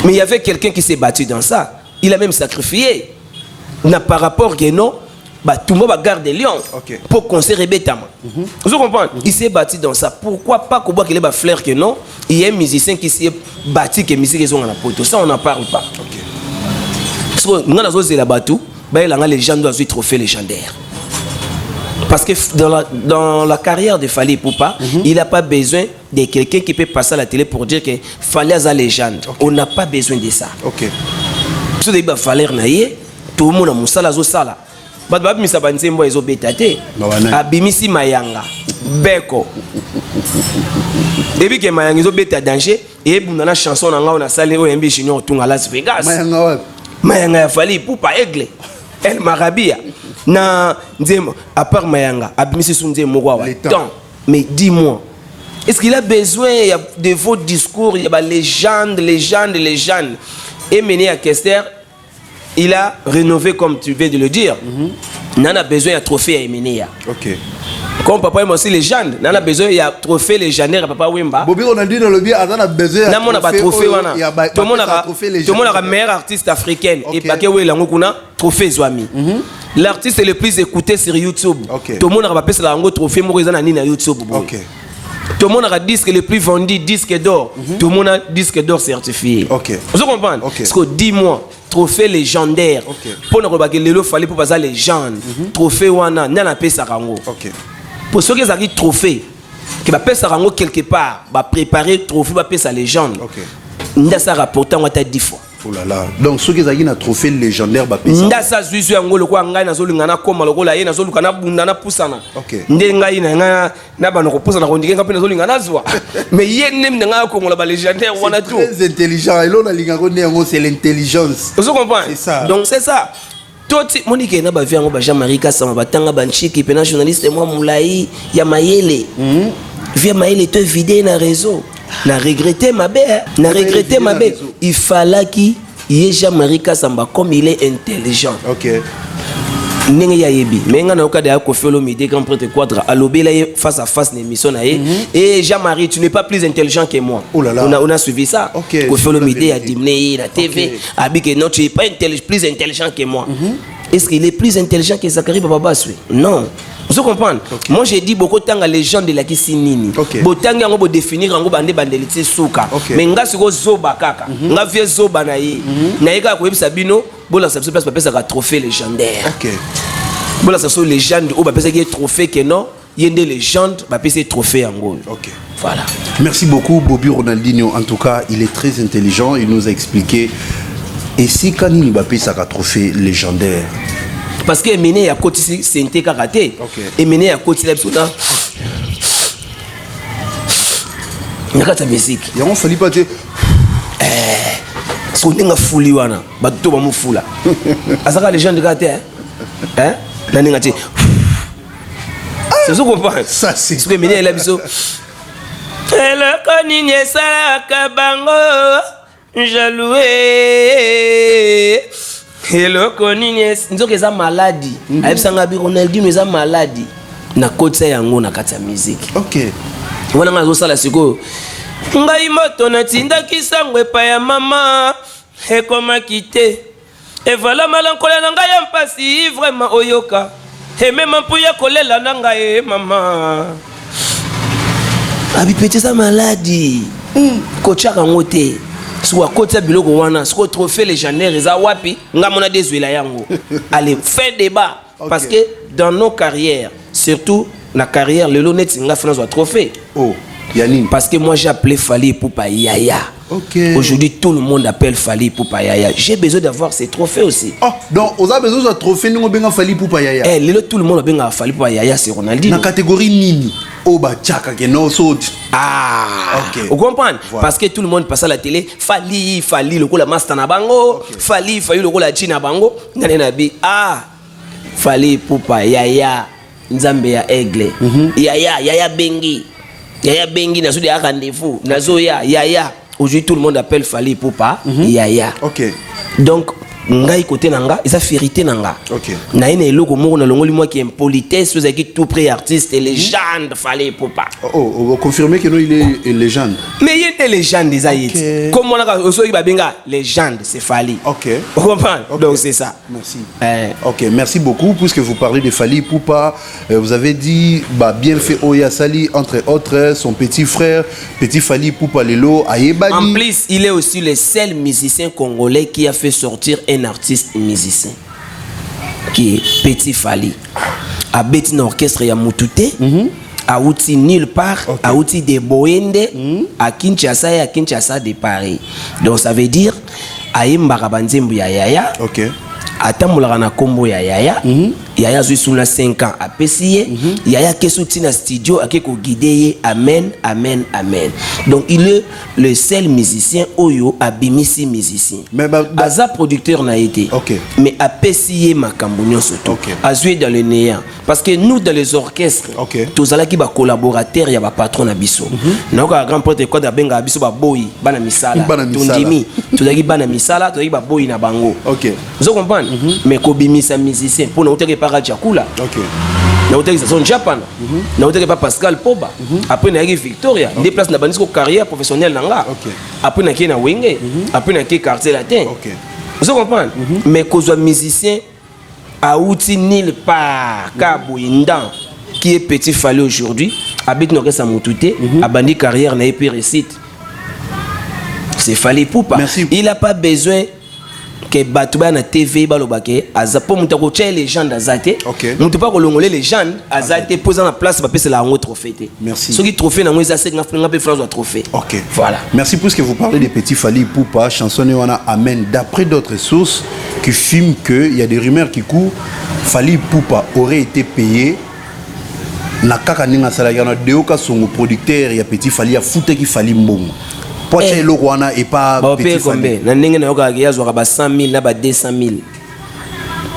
Mais il y avait quelqu'un qui s'est battu dans ça. Il a même sacrifié. Par rapport que non, tout le monde va garder Lyon pour qu'on se rébête. Vous comprenez? Il s'est battu dans ça. Pourquoi pas qu'on voit qu'il ait flair que non? Il y a un musicien qui s'est battu que musique est la poto. Ça on n'en parle pas. Parce que nous avons la batou. Les gens doivent être trophée légendaire. Parce que dans la carrière de Fally Ipupa, il n'a pas besoin de quelqu'un qui peut passer à la télé pour dire que Fally a la légende. On n'a pas besoin de ça. Si vous avez Fally Naye, tout le monde a moussala zosala. Badabimisa banzembo ezo betate. Abimisi mayanga. Beko. Depuis que mayanga ezo beta danger, et bundana chanson nanga on a salé au MB Junior tunga Las Vegas. Mayanga ya Fally Ipupa aigle. El Marabia. Na nzemo à part mayanga abimisi sunze moko temps. Mais dis-moi, est-ce qu'il a besoin de vos discours, il y a légende. Et mené à Kester, il a rénové comme tu viens de le dire. N'en a besoin d'un trophée à Emenéa. Comme papa est aussi légende, n'en a besoin d'un trophée légendaire papa Wimba. Bobi on a dit dans le bien, on a besoin d'un trophée. Tout le monde a meilleur artiste africain et pas que Wélangouna trophée Zwami. L'artiste le plus écouté sur YouTube. Tout le monde a pas payé un trophée Morizana ni na YouTube. Tout le monde a disque le plus vendu, disque d'or. Tout le monde a disque d'or certifié. Vous comprenez? Parce que dis-moi, trophée légendaire. Pour ne pas que le fallait pour passer légende. Trophée wana, n'a pas ça rango. Pour ceux qui ont dit trophée, qui va passer rango quelque part, va préparer trophée, va passer sa légende. N'a ça rapportant on t'a 10 fois. Oh là là. Donc ceux qui ont un trophée légendaire va passer. N'a ça zuzu yango le quoi ngai na zolu ngana koma le kola na zolu kana bunda na pusana. Ndé ngai na ba no pusana ko ndike ngapi na zolu ngana zwa. Mais yene mnanga ko ngola ba légendaire wana tout. Très intelligent et là linga ko néango c'est l'intelligence. Vous comprenez? Donc c'est ça. Tout Monique na ba vie yango ba Jean-Marie Kassama batanga banchiki pena journaliste moi moulai ya mayele. Via mayele te vidé na réseau. Na regretté ma belle, il fallait qu'il y ait Jean-Marie Kassamba comme il est intelligent. Nenga yebi, mais nga na okada ko felo midi grand prêtre quadra alobi là face à face l'émission na et Jean-Marie tu n'es pas plus intelligent que moi. On a suivi ça. Ko felo midi a dimné la TV abi que non tu es pas plus intelligent que moi. Est-ce qu'il est plus intelligent que Zachary Baba Sui? Non. Vous comprenez? Moi j'ai dit beaucoup de temps à les gens de la Kisinini. Botang yango bo définir yango bande bandelité souka. Mais nga siko zoba kaka. Nga vie zoba na yi. Na yeka ko yebisa bino bola ça se passe pas ça trophée légendaire. Bola ça so légende ou ba pesa ki trophée que non, yende légende ba pesa trophée yango. Voilà. Merci beaucoup Bobby Ronaldinho. En tout cas, il est très intelligent, il nous a expliqué. Et si quand il va payer sa trophée légendaire. Parce que Emene a côté c'est un karaté. Emene a côté l'absouda. Il y a ta musique. Il y a un fallait pas dire. So ninga fuli wana, ba to ba mu fula. Asaka légende karaté hein? Na ninga ti. C'est ce qu'on parle. Ça c'est. Parce que Emene est là biso. Le konini sala kabango jaloué. Et le konini nzoka eza maladie. Ayebisanga bi Ronaldinho eza maladie. Na kotsa yango na kati ya musique. Wana nga zosala siko. Ngai moto na tindaki sangwe pa ya mama. Ekoma kite. Et voilà malankola na ngai ya mpasi vraiment oyoka. Et même mpuya kolela na ngai mama. Abi petit sa maladie. Kochaka ngote. Soit côté biloko wana, soit trophée légendaire eza wapi, nga mona désolé yango. Allez, fin débat. Ok. Parce que dans nos carrières, surtout la carrière, le Lonet Singa France a trophée. Oh, Yannick. Parce que moi j'ai appelé Fally Ipupa Yaya. Ok. Aujourd'hui, tout le monde appelle Fally Ipupa Yaya. J'ai besoin d'avoir ces trophées aussi. Oh, donc, on a besoin de trophée, nous avons Fally Ipupa Yaya. Eh, tout le monde a bien Fally Ipupa Yaya, c'est Ronaldinho. Dans la catégorie Nini. Oh, bah, tchaka, que non, saute. Ah, ok. Vous comprenez? Voilà. Parce que tout le monde passe à la télé. Fally, le coup la master na bango. Fally, le coup la china bango. Nane nabi. Ah, Fally Ipupa Yaya. Nzambe ya aigle. Yaya Bengi. Yaya Bengi, nazo de rendez-vous. Nazo Yaya. Aujourd'hui, tout le monde appelle Fally Ipupa Yaya. Ok. Donc, ngai côté nanga, ils a vérité nanga. Ok. Na ine eloko moko na longoli moi qui impolitesse, vous avez tout près artiste et légende Fally Ipupa. Oh, vous confirmez que nous, il est une légende. Mais il y a des légendes des Haïti. Ok. Comme on a aussi Babenga, légende, c'est Fally. Ok. Vous comprenez? Ok. Donc c'est ça. Merci. Eh. Ok, merci beaucoup. Puisque vous parlez de Fally Ipupa, vous avez dit bah, bien fait Oya Sali, entre autres, son petit frère, petit Fally Ipupa Lelo, Ayebani. En plus, il est aussi le seul musicien congolais qui a fait sortir un artiste musicien. Qui est Petit Fally. A Betin Orchestre ya Mutute. A outil nulle part. Ok. A outil de Boende. À Kinshasa et à Kinshasa de Paris. Donc ça veut dire, Aïmbara Banzembu ya Yaya. Ok. Atambolaka na kombo ya Yaya. Yaya zui suna 5 ans à Pessier. Yaya kesuti na studio akeko guidé. Amen, amen, amen. Donc il est le seul musicien Oyo abimisi musicien. Mais bah, Aza producteur n'a été. Ok. Mais à Pessier Makambonio surtout. Ok. A joué dans le néant. Parce que nous dans les orchestres, Ok. tous ala qui ba collaborateur ya ba patron na biso. Na ko grand porte quoi da benga biso ba boy bana misala. Bana misala. Tondimi. Tozaki bana misala, tozaki ba boy na bango. Ok. Vous comprenez? Mais kobimisa musicien pour n'autre pas Rachakula. Ok. N'autre son Japan. N'autre pas Pascal Poba. Après na Victoria, des places na banisco carrière professionnelle nanga. Ok. Après na ki na Wenge, après na ki quartier latin. Ok. Vous comprenez? Mais kozwa musicien a outil nulle part Kaboindan qui est Petit Fally aujourd'hui, habite Nord-Est à Moutouté, a bandi carrière na EP récite. C'est Fally Ipupa. Merci. Il n'a pas besoin que Batouba na TV balobake azapo mutako tche légende azate. Ok. Mutu pas kolongolé légende azate poser na place ba pese la ngo trophée. Merci. Ce qui trophée na ngo ezase nga pe France wa trophée. Ok. Voilà. Merci puisque vous parlez des petits Fally Ipupa, chanson Wana Amen. D'après d'autres sources qui filment qu'il y a des rumeurs qui courent, Fally Ipupa aurait été payé. Na kaka ninga salaya na deoka songo producteur ya petit Fally a fouté qui Fally mbongo. Poche le Rwanda et pas Ba petit opé combien? Fally. Na ndenge na yoka ya zwa ba 100 000 na ba 200 000.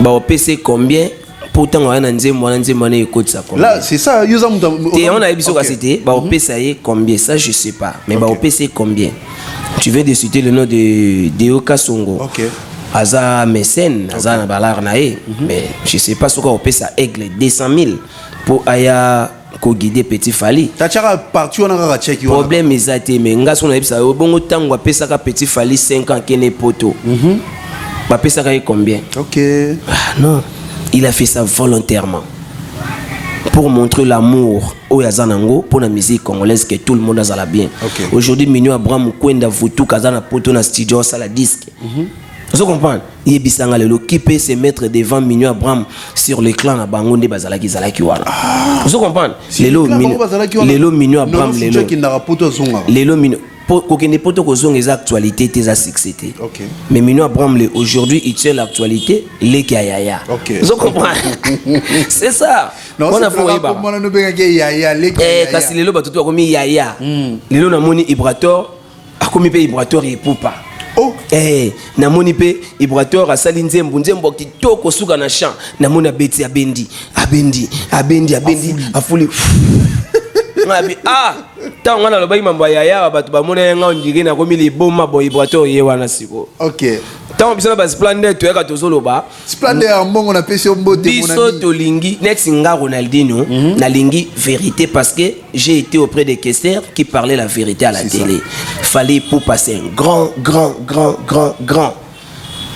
Ba opé c'est combien? Pourtant on a nzembo na ekotisa combien? Là, c'est ça, yoza muta. Et on a biso ka c'était ba opé ça y est combien? Ça je sais pas. Mais ba opé c'est combien? Tu viens de citer le nom de Deoka Songo. Ok. Aza mécène, aza na balar na e. Mais je sais pas ce qu'on opé ça aigle 200 000 pour aya ko guider Petit Fally. Tachara parti on a check yo. Problème ezate mais nga sona ebisa bongo tango apesa ka Petit Fally 5 ans kene poto. Ba pesa ka combien? Ok. Ah, non, il a fait ça volontairement pour montrer l'amour au Yazanango pour la musique congolaise que tout le monde a bien. Okay. Aujourd'hui Mignon Abraham Kwenda Vutu Kazana poto na studio ça la disque. Vous comprenez? Il bisanga lelo qui peut se mettre devant Mignon Abraham sur l'écran na bango nde bazalaki zalaki wana. Vous comprenez? Lelo Mignon Abraham lelo. Lelo Mignon kokende poto kozonga les actualités tes succès. Ok. Mais Mignon Abraham aujourd'hui il tient l'actualité les Yaya. Ok. Vous comprenez? C'est ça. Non, on a fait kasi lelo batutu akomi Yaya. Lelo namoni Ibrator akomi pe Ibrator Ipupa. Oh. Namoni pe Ibrator asali nzembo kitoko suka na champ. Namoni abeti abendi afuli. Ah, tant on a le bail mambo Yaya batu ba mona nga ondiri na komi liboma bo Ibrator ye wana siko. Ok. Tant bisona ba splendeur to eka tozoloba. Splendeur mbongo na pesi mbote mon ami. Biso to lingi next nga Ronaldinho na lingi vérité parce que j'ai été auprès des caisseurs qui parlaient la vérité à la télé. Fallait pour passer un grand.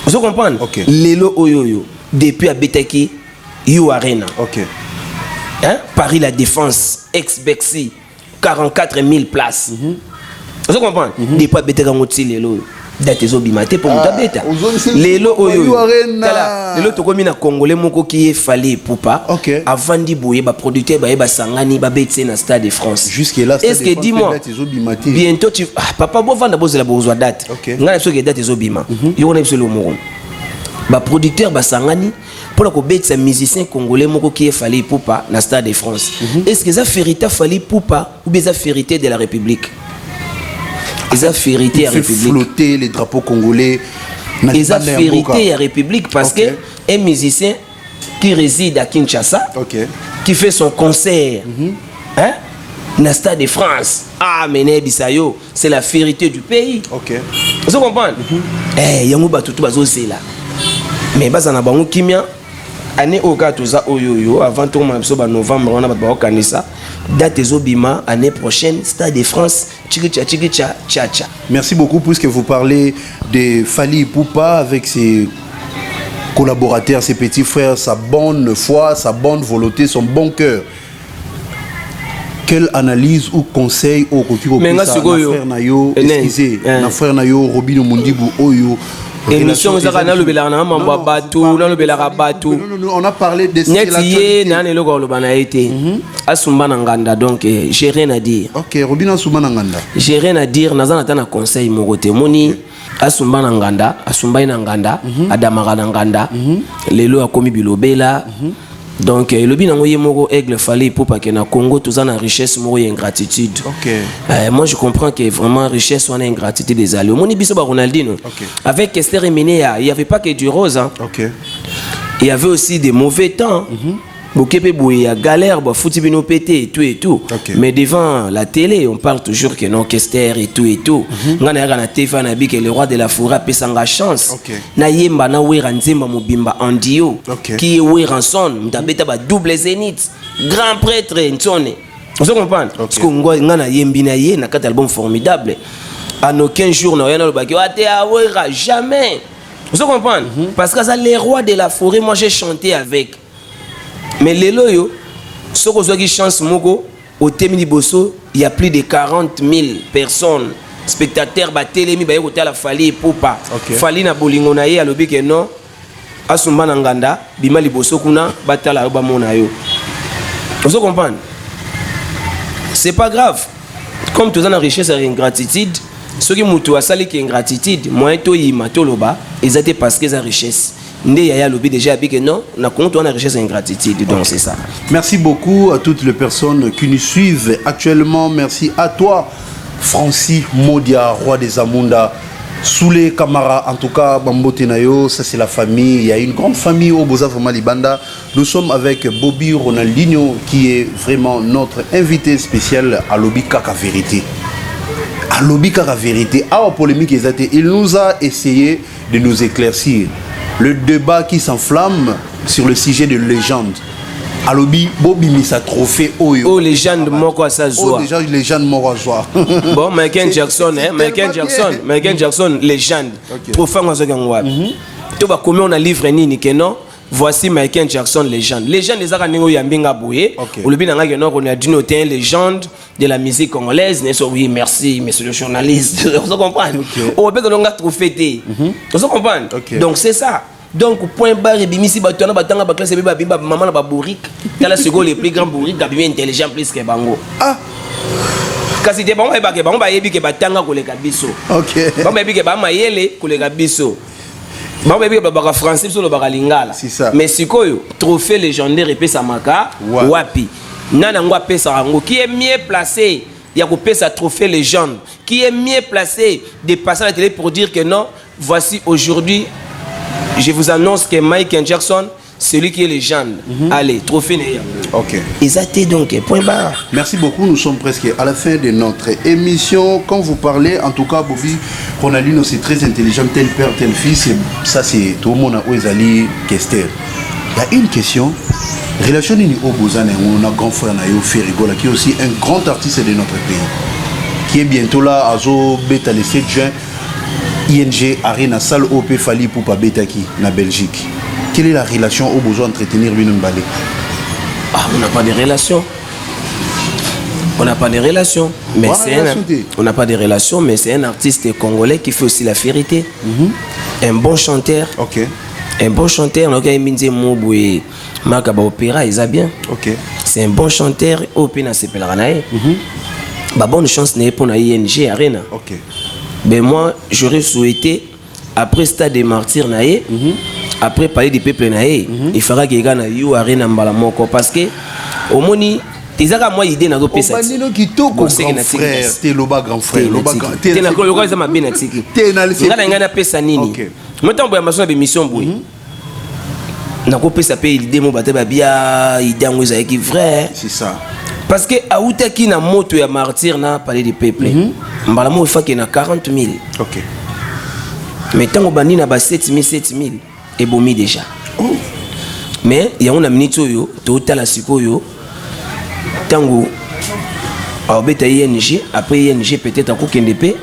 Vous comprenez? Ok. Lelo oyoyo depuis à Betaki You Arena. Ok. Hein? Paris La Défense, ex-Bexi, 44 000 places. Vous comprenez? Depuis à Betaki Lelo. date ezobima te pour mutabeta lelo oyo tala lelo tokomi na congolais moko qui est Fally Ipupa avant di boye ba producteur ba yeba sangani ba betse na Stade de France jusque là est-ce que dis-moi bientôt tu papa bo vanda bozela bozwa date ngana soki date ezobima yo na biso le moko ba producteur ba sangani pour ko betsa musicien congolais moko qui est Fally Ipupa na Stade de France est-ce que ça vérité Fally Ipupa ou bien ça vérité de la République? Ils ont vérité à la République. Flotter les drapeaux congolais. Ils ont vérité à la République parce que un musicien qui réside à Kinshasa, qui fait son concert, hein, dans le Stade de France, Bisayo, c'est la vérité du pays. Vous comprenez? Eh, yango batutu bazoze là. Mais bazana bango kimia année oka toza oyoyo avant tout le novembre on a ba kanisa. Date ezobima année prochaine Stade de France tcha. Merci beaucoup puisque vous parlez de Fally Ipupa avec ses collaborateurs, ses petits frères, sa bonne foi, sa bonne volonté, son bon cœur. Quelle analyse ou conseil au côté de frère Nayo Robino Mundibu Oyo? Émission on a parlé de Asumba Nanganda donc j'ai rien à dire. OK, Robina Asumba Nanganda. J'ai rien à dire, nazana tana conseil mogote moni Asumba Nanganda, Asumba Nanganda, Adamara Nanganda, lelo akomi bilobela. Donc le bin nango yemoko aigle Fally Ipupa que na Congo tous en richesse moko et ingratitude. Moi je comprends que vraiment richesse on a ingratitude des alliés. Moni biso ba Ronaldinho. Avec Esther Emenea, il y avait pas que du rose hein. Il y avait aussi des mauvais temps. Bokepe Bouya galère, fouti bino pété et tout. Mais devant la télé, on parle toujours que non, Kester et tout. Ngana na TV na bi que le roi de la forêt a sanga chance. Na yemba na wera nzemba mobimba Andio. Qui est wera son, mtabeta ba double zénith. Grand prêtre Ntsone. Vous comprenez? Parce que ngana yembi na ye na quatre albums formidables. En aucun jour na yana le baki ate a wera jamais. Vous comprenez? Parce que ça les rois de la forêt, moi j'ai chanté avec. Mais les loyaux, ceux qui ont chance moko au Temini Bosso, il y a plus de 40 000 personnes, spectateurs, télémi, la Fally Ipupa. Fally na bolingo na ye a lobi que non, Asumba Nanganda, Bimali Bosso kuna, batala ba mona yo. Vous comprenez? C'est pas grave. Comme tous en richesse et ingratitude, ceux qui mutu asali qui ingratitude, moi to yima to loba, ils étaient parce qu'ils ont richesse. Déjà que non, on a compte on a richesse et ingratitude, donc c'est ça. Merci beaucoup à toutes les personnes qui nous suivent actuellement. Merci à toi, Francis Modia, roi des Amunda, Soulé Kamara, en tout cas, Bambo Tenayo, ça c'est la famille. Il y a une grande famille au Bozavoma Libanda. Nous sommes avec Bobby Ronaldinho, qui est vraiment notre invité spécial à Lobby Kaka Vérité. À Lobby Kaka Vérité, à la polémique, il nous a essayé de nous éclaircir. Le débat qui s'enflamme sur le sujet de légende. Alobi, Bobby Missa trophée Oyo. Oh, légende moko à sa joie. Oh, déjà, légende moko à joie. Bon, Michael Jackson, Michael Jackson, légende. Trophée à sa joie. Tu vas combien on a livré ni que non? Voici Michael Jackson, légende. Légende des Aranéo Yambinga Bouye. Ou le bien on a dit noter légende de la musique congolaise. Oui, merci, monsieur le journaliste. Vous comprenez? On peut donner un trophée. Vous comprenez? Donc c'est ça. Donc point barre bimisi batona batanga ba classe beba bimba maman ba bourrique. Tala seconde les plus grands bourriques ga bien intelligent plus que bango. Ah. Kasi te bango ba bango ba yebi ke batanga ko le kabiso. OK. Bango yebi ke ba mayele ko le kabiso. Bango yebi ke ba français sur le ba lingala. C'est ça. Mais sikoyo trophée légendaire et pesa maka wapi. Nana ngwa pesa rango qui est mieux placé. Il y a coupé sa trophée légende qui est mieux placé de passer à la télé pour dire que non, voici aujourd'hui je vous annonce que Michael Jackson, celui qui est légende. Allez, trophée Néa. OK. Ils étaient donc, point barre. Merci beaucoup. Nous sommes presque à la fin de notre émission. Quand vous parlez, en tout cas, Bobby Ronaldinho, c'est très intelligent, tel père, tel fils. Ça, c'est tout le monde a Oezali Kester. Il y a une question. Relation ni Obozane, on a grand frère Nayo Ferrigola, qui est aussi un grand artiste de notre pays, qui est bientôt là à Zo Beta le 7 juin. ING Arena salle OP Fally Ipupa Betaki na Belgique. Quelle est la relation au besoin d'entretenir lui Balé? Ah, on n'a pas de relation. On n'a pas de relations, mais Voilà, on n'a pas de relations, mais c'est un artiste congolais qui fait aussi la vérité. Un bon chanteur. Ok. Un bon chanteur, donc il minze moboué, makaba opéra, il a bien. Ok. C'est un bon chanteur, opéra c'est pelaranae. Bah bonne chance n'est pour la ING Arena. Ok. Ben moi j'aurais souhaité après Stade des Martyrs nae, après Palais du Peuple nae, il faudra qu'il y ait un You Arena mbalamoko parce que au moni tezaka moi idée na zo pesa. Obandino kitoko grand frère, t'es loba grand frère, loba grand. T'es na ko loba za mabena tiki. T'es na le. Ngana ngana pesa nini? Maintenant boya maso na émission boy. Na ko pesa pe idée mo bate ba bia idée ngo za ki vrai. C'est ça. Parce que aouta ki na moto ya Martyr na Palais du Peuple. Mbalamo il faut qu'il na 40 000. OK. Mais tant bandi na ba 7 000 et bomi déjà. Mais il y a une minute yo total la sikoyo. Tango Albeta ING, après ING peut-être à Koukendep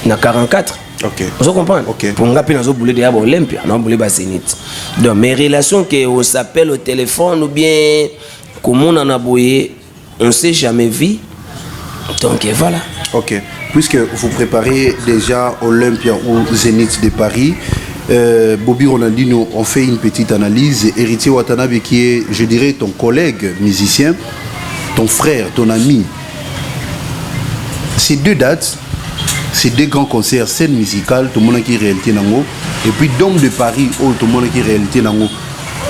na 44. Ok. Vous comprenez? Ok. Pour nga pina zo boulé de Olympia, non boulé ba Zénith. Donc mes relations que on s'appelle au téléphone ou bien comment on a boyé, on s'est jamais vu. Donc voilà. Ok. Puisque vous préparez déjà Olympia ou Zénith de Paris, Bobby Ronaldinho, on fait une petite analyse. Héritier Watanabe qui est, je dirais, ton collègue musicien, ton frère, ton ami. Ces deux dates, ces deux grands concerts, scène musicale, tout le monde qui est réalité nango, et puis Dôme de Paris, tout le monde qui est réalité nango.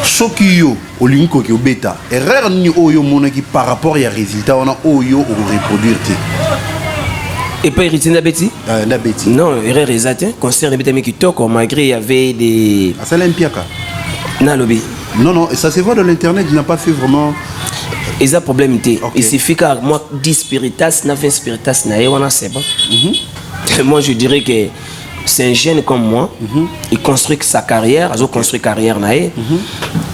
Sokiyo, Olinko qui est bêta. Erreur ni oyo mona qui par rapport à résultat, on a oyo ou reproduire. Et pas héritier d'Abeti? D'Abeti. Non, erreur exacte. Concert d'Abeti qui toque, malgré il y avait des. Ah, c'est l'Olympiaka. Non, lobby. Non, non, ça se voit dans l'internet, il n'a pas fait vraiment. Et ça problème était. Okay. Il suffit qu'à moi 10 spiritas, 9 spiritas, c'est bon. Moi je dirais que c'est un jeune comme moi, il construit sa carrière, il construit carrière nae.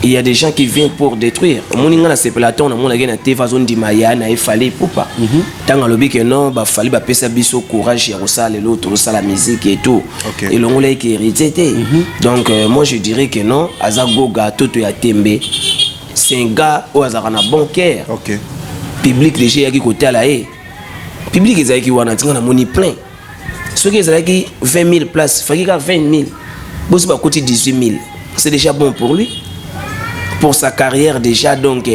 Il y a des gens qui viennent pour détruire. Mon ingana c'est Platon, mon agena na TV zone di Maya na il fallait pour pas. Tant à lobby que non, bah fallait ba pesa biso courage ya rosala l'autre, rosala la musique et tout. Okay. Et l'ongolais qui hérité. Donc moi je dirais que non, azagoga toto ya tembe. C'est un gars où il a un bon cœur. Ok. Public déjà qui côté là public ils qui wana tinga na moni plein. Ceux qui ont 20 000 places, il faut qu'il y ait 20 000. Boss va coûter 18 000. C'est déjà bon pour lui. Pour sa carrière déjà donc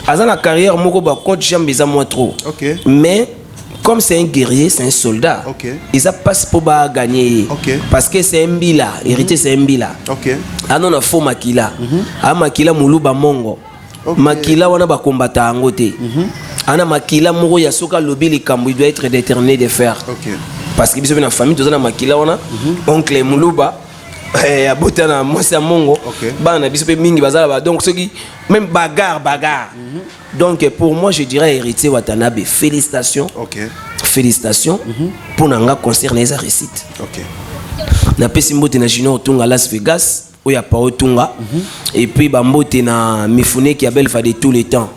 à la carrière moko ba compte jamais ça moins trop. Okay. Mais comme c'est un guerrier, c'est un soldat. Okay. Ils a passe pour ba gagner. Okay. Parce que c'est un bila, hérité c'est un bila. Ok. Ah non, on a faux makila. Ah makila muluba mongo. Okay. Makila wana ba combattre angote. Ana makila moko ya soka lobby les kambo il doit être déterminé de faire. Ok. Parce que biso na famille tozana makila wana oncle muluba ya botana mwasi mongo. Okay. Bana biso pe mingi bazala ba donc ceux qui même bagarre. Donc pour moi je dirais héritier Watanabe félicitations. Ok. Félicitations pour nanga concert les réussite. Ok. Na pesi mbote na Junior Tunga Las Vegas oya pa Tunga et puis ba mbote na Mifune qui a belle fa de tous les temps.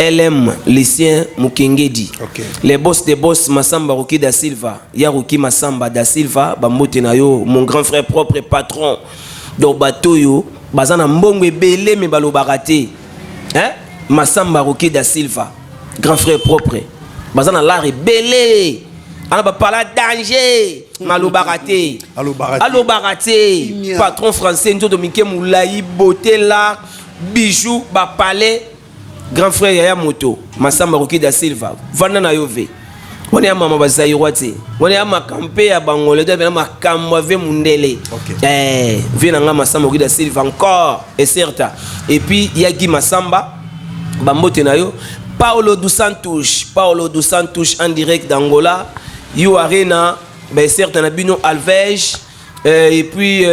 LM Lucien Mukengedi. Okay. Les boss des boss Massamba Ruki da Silva, Yaruki Massamba da Silva, ba mbote na yo mon grand frère propre et patron. Donc bato yo bazana mbongwe belé me balo baraté. Hein? Massamba Ruki da Silva, grand frère propre. Bazana l'art belé. On va parler danger. Malo baraté. Allo baraté. Patron français Nzo Dominique Moulaï, beauté là, bijoux, ba palais. Grand frère Yaya Moto, Massamba Ruki da Silva, Vanda na Yove. On est à Mama Bazaïroate. On est à ma campé à Bangole, on est à ma camouave Mundele. Venanga Massamba Ruki da Silva encore, et certain. Et puis Yagi Massamba, Bambote na yo, Paolo dos Santos en direct d'Angola, You Arena, ben certain Nabino Alvej. Et puis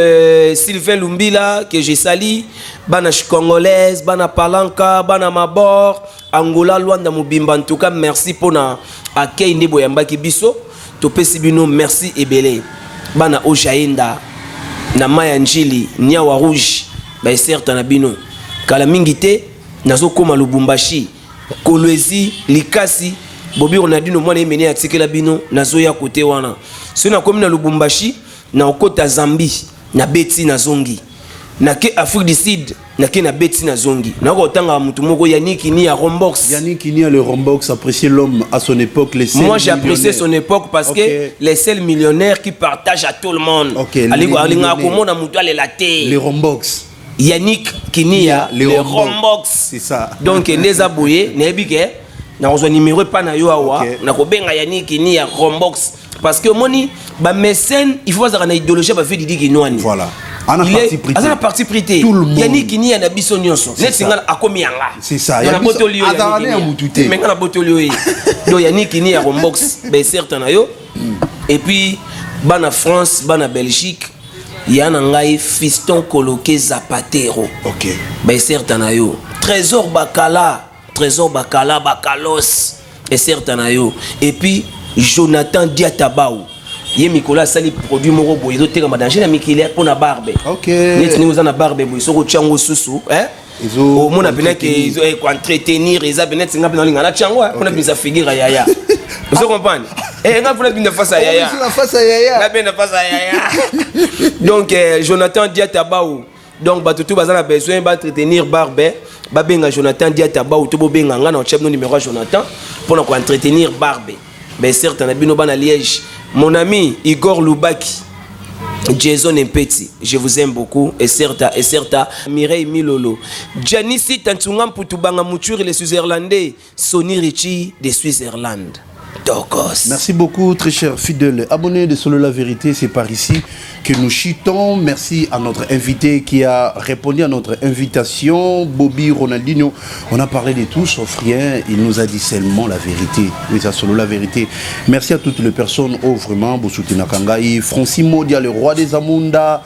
Sylvain Lumbila que j'ai sali, bana congolaise, bana Palanka, bana Mabor, Angola, Luanda Mubimba. En tout cas, merci pour na accueil Nebo Yambaki Biso. Topesi bino merci et belé. Bana Ojainda, na Maya Njili, Niawa Rouge, ba certain na bino. Kala mingite, nazo koma Lubumbashi, Kolwezi, Likasi, Bobi Ronaldinho mwana emene atike la bino, nazo ya kote wana. Si na komi na Lubumbashi, na okota Zambie na beti na zongi na ke Afrique du Sud naki na beti na zongi nako tanga mutu moko Yannick Ni à Rombox. Yannick Ni à le Rombox, apprécier l'homme à son époque, les seuls moi j'ai apprécié son époque parce que les seuls millionnaires qui partagent à tout le monde. Les Rombox. Yannick Kinia, les Rombox. C'est ça. Donc les aboués, nebike, na ozo numéro pas na yo awa, na ko benga Yannick Kinia Rombox parce que moni ba mécène, il faut avoir une idéologie ba fait Didi Kinwani. Voilà. On a parti prité. Tout le monde. Yannick Kinia na biso nyonso. Net singa akomi yanga. C'est ça. Na botolio. Mais na botolio yi. Donc Yannick Kinia Rombox, ben certain na yo. Et puis bana France, bana Belgique, yana ngai fiston coloqué Zapatero. OK. Ben certain na yo. Trésor Bakala, Bakalos, et certain na yo. Et puis Jonathan Diatabaou. Yé Nicolas Sali produit moro boy do teka madange na mikile pour na barbe. OK. Net ni na barbe boy so ko chango susu, au mon appelé que ils ont entretenir les abenettes singa dans lingana chango on a bisa figure yaya. Vous comprenez? Et on a bien face à yaya. La face à yaya. La bien face à yaya. Donc Jonathan Diatabaou. Donc batutu bazana besoin d'entretenir barbe. Babenga Jonathan Diatabaou to bobenga ngana chef no numéro Jonathan pour entretenir barbe. Ben certes on a bien au ban à Liège. Mon ami Igor Loubaki, Jason Mpeti, je vous aime beaucoup. Et certes, Mireille Milolo, Janice Tantungam Putubanga Mouture, les Suisse-Irlandais, Sonny Richie des Suisse-Irlande. Merci beaucoup, très cher fidèle abonné de Solo la Vérité. C'est par ici que nous chutons. Merci à notre invité qui a répondu à notre invitation, Bobby Ronaldinho. On a parlé de tout sauf rien. Il nous a dit seulement la vérité. Oui, c'est Solo la Vérité. Merci à toutes les personnes. Oh, vraiment, Boussouti Nakangaï, Francis Modia, le roi des Amunda,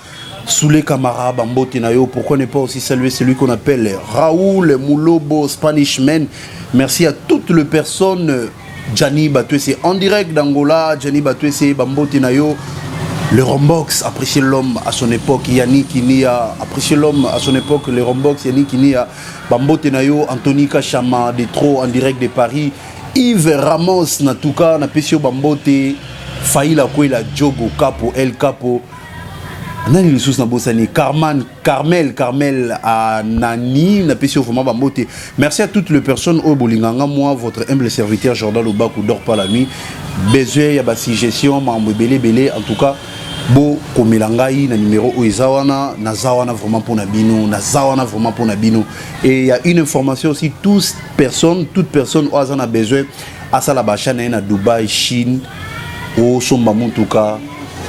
Soulé Kamara, Bambo Tenayo. Pourquoi ne pas aussi saluer celui qu'on appelle Raoul Moulobo, Spanishman. Merci à toutes les personnes. Gianni Batoué, en direct d'Angola. Gianni Batoué, Bambo Tenayo. Le Rombox, apprécier l'homme à son époque. Yannick Kinia, apprécier l'homme à son époque. Le Rombox, Yannick Kinia. Bambo Tenayo, Anthony Kachama, Détro, en direct de Paris. Yves Ramos, Natuka, Napesio Bambote. Faïla Kouela, Djogo, Capo, El Capo. Nani les na bosani Carmel à Nani na pesio vraiment bambote. Merci à toutes les personnes au bolinganga moi votre humble serviteur Jordan Lobakou dort pas la nuit. Besoin ya ba suggestion mambo belé en tout cas bo komelangai na numéro oizawana na zawana vraiment pour na bino na zawana vraiment pour na bino et il y a une information aussi toute personne au azana besoin à ça la bachana na Dubaï Chine au somba mutuka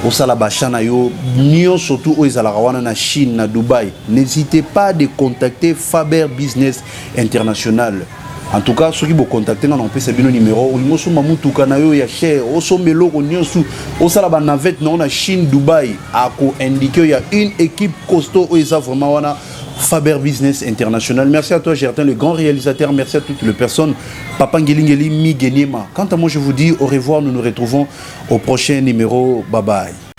au Salabachana yo, Nyon surtout aux Alarawana na Chine, na Dubaï. N'hésitez pas de contacter Faber Business International. En tout cas, ceux qui vous contacter, on peut savoir le numéro. Au sommet Mamoutuka na yo ya cher, au sommet logo Nyon sous, au Salabanavette na on a Chine, Dubaï. A ko indiqué il y a une équipe costaud où ils ont vraiment wana Faber Business International. Merci à toi, Gertin, le grand réalisateur. Merci à toutes les personnes. Papa Ngeli Migenima. Quant à moi, je vous dis au revoir. Nous nous retrouvons au prochain numéro. Bye bye.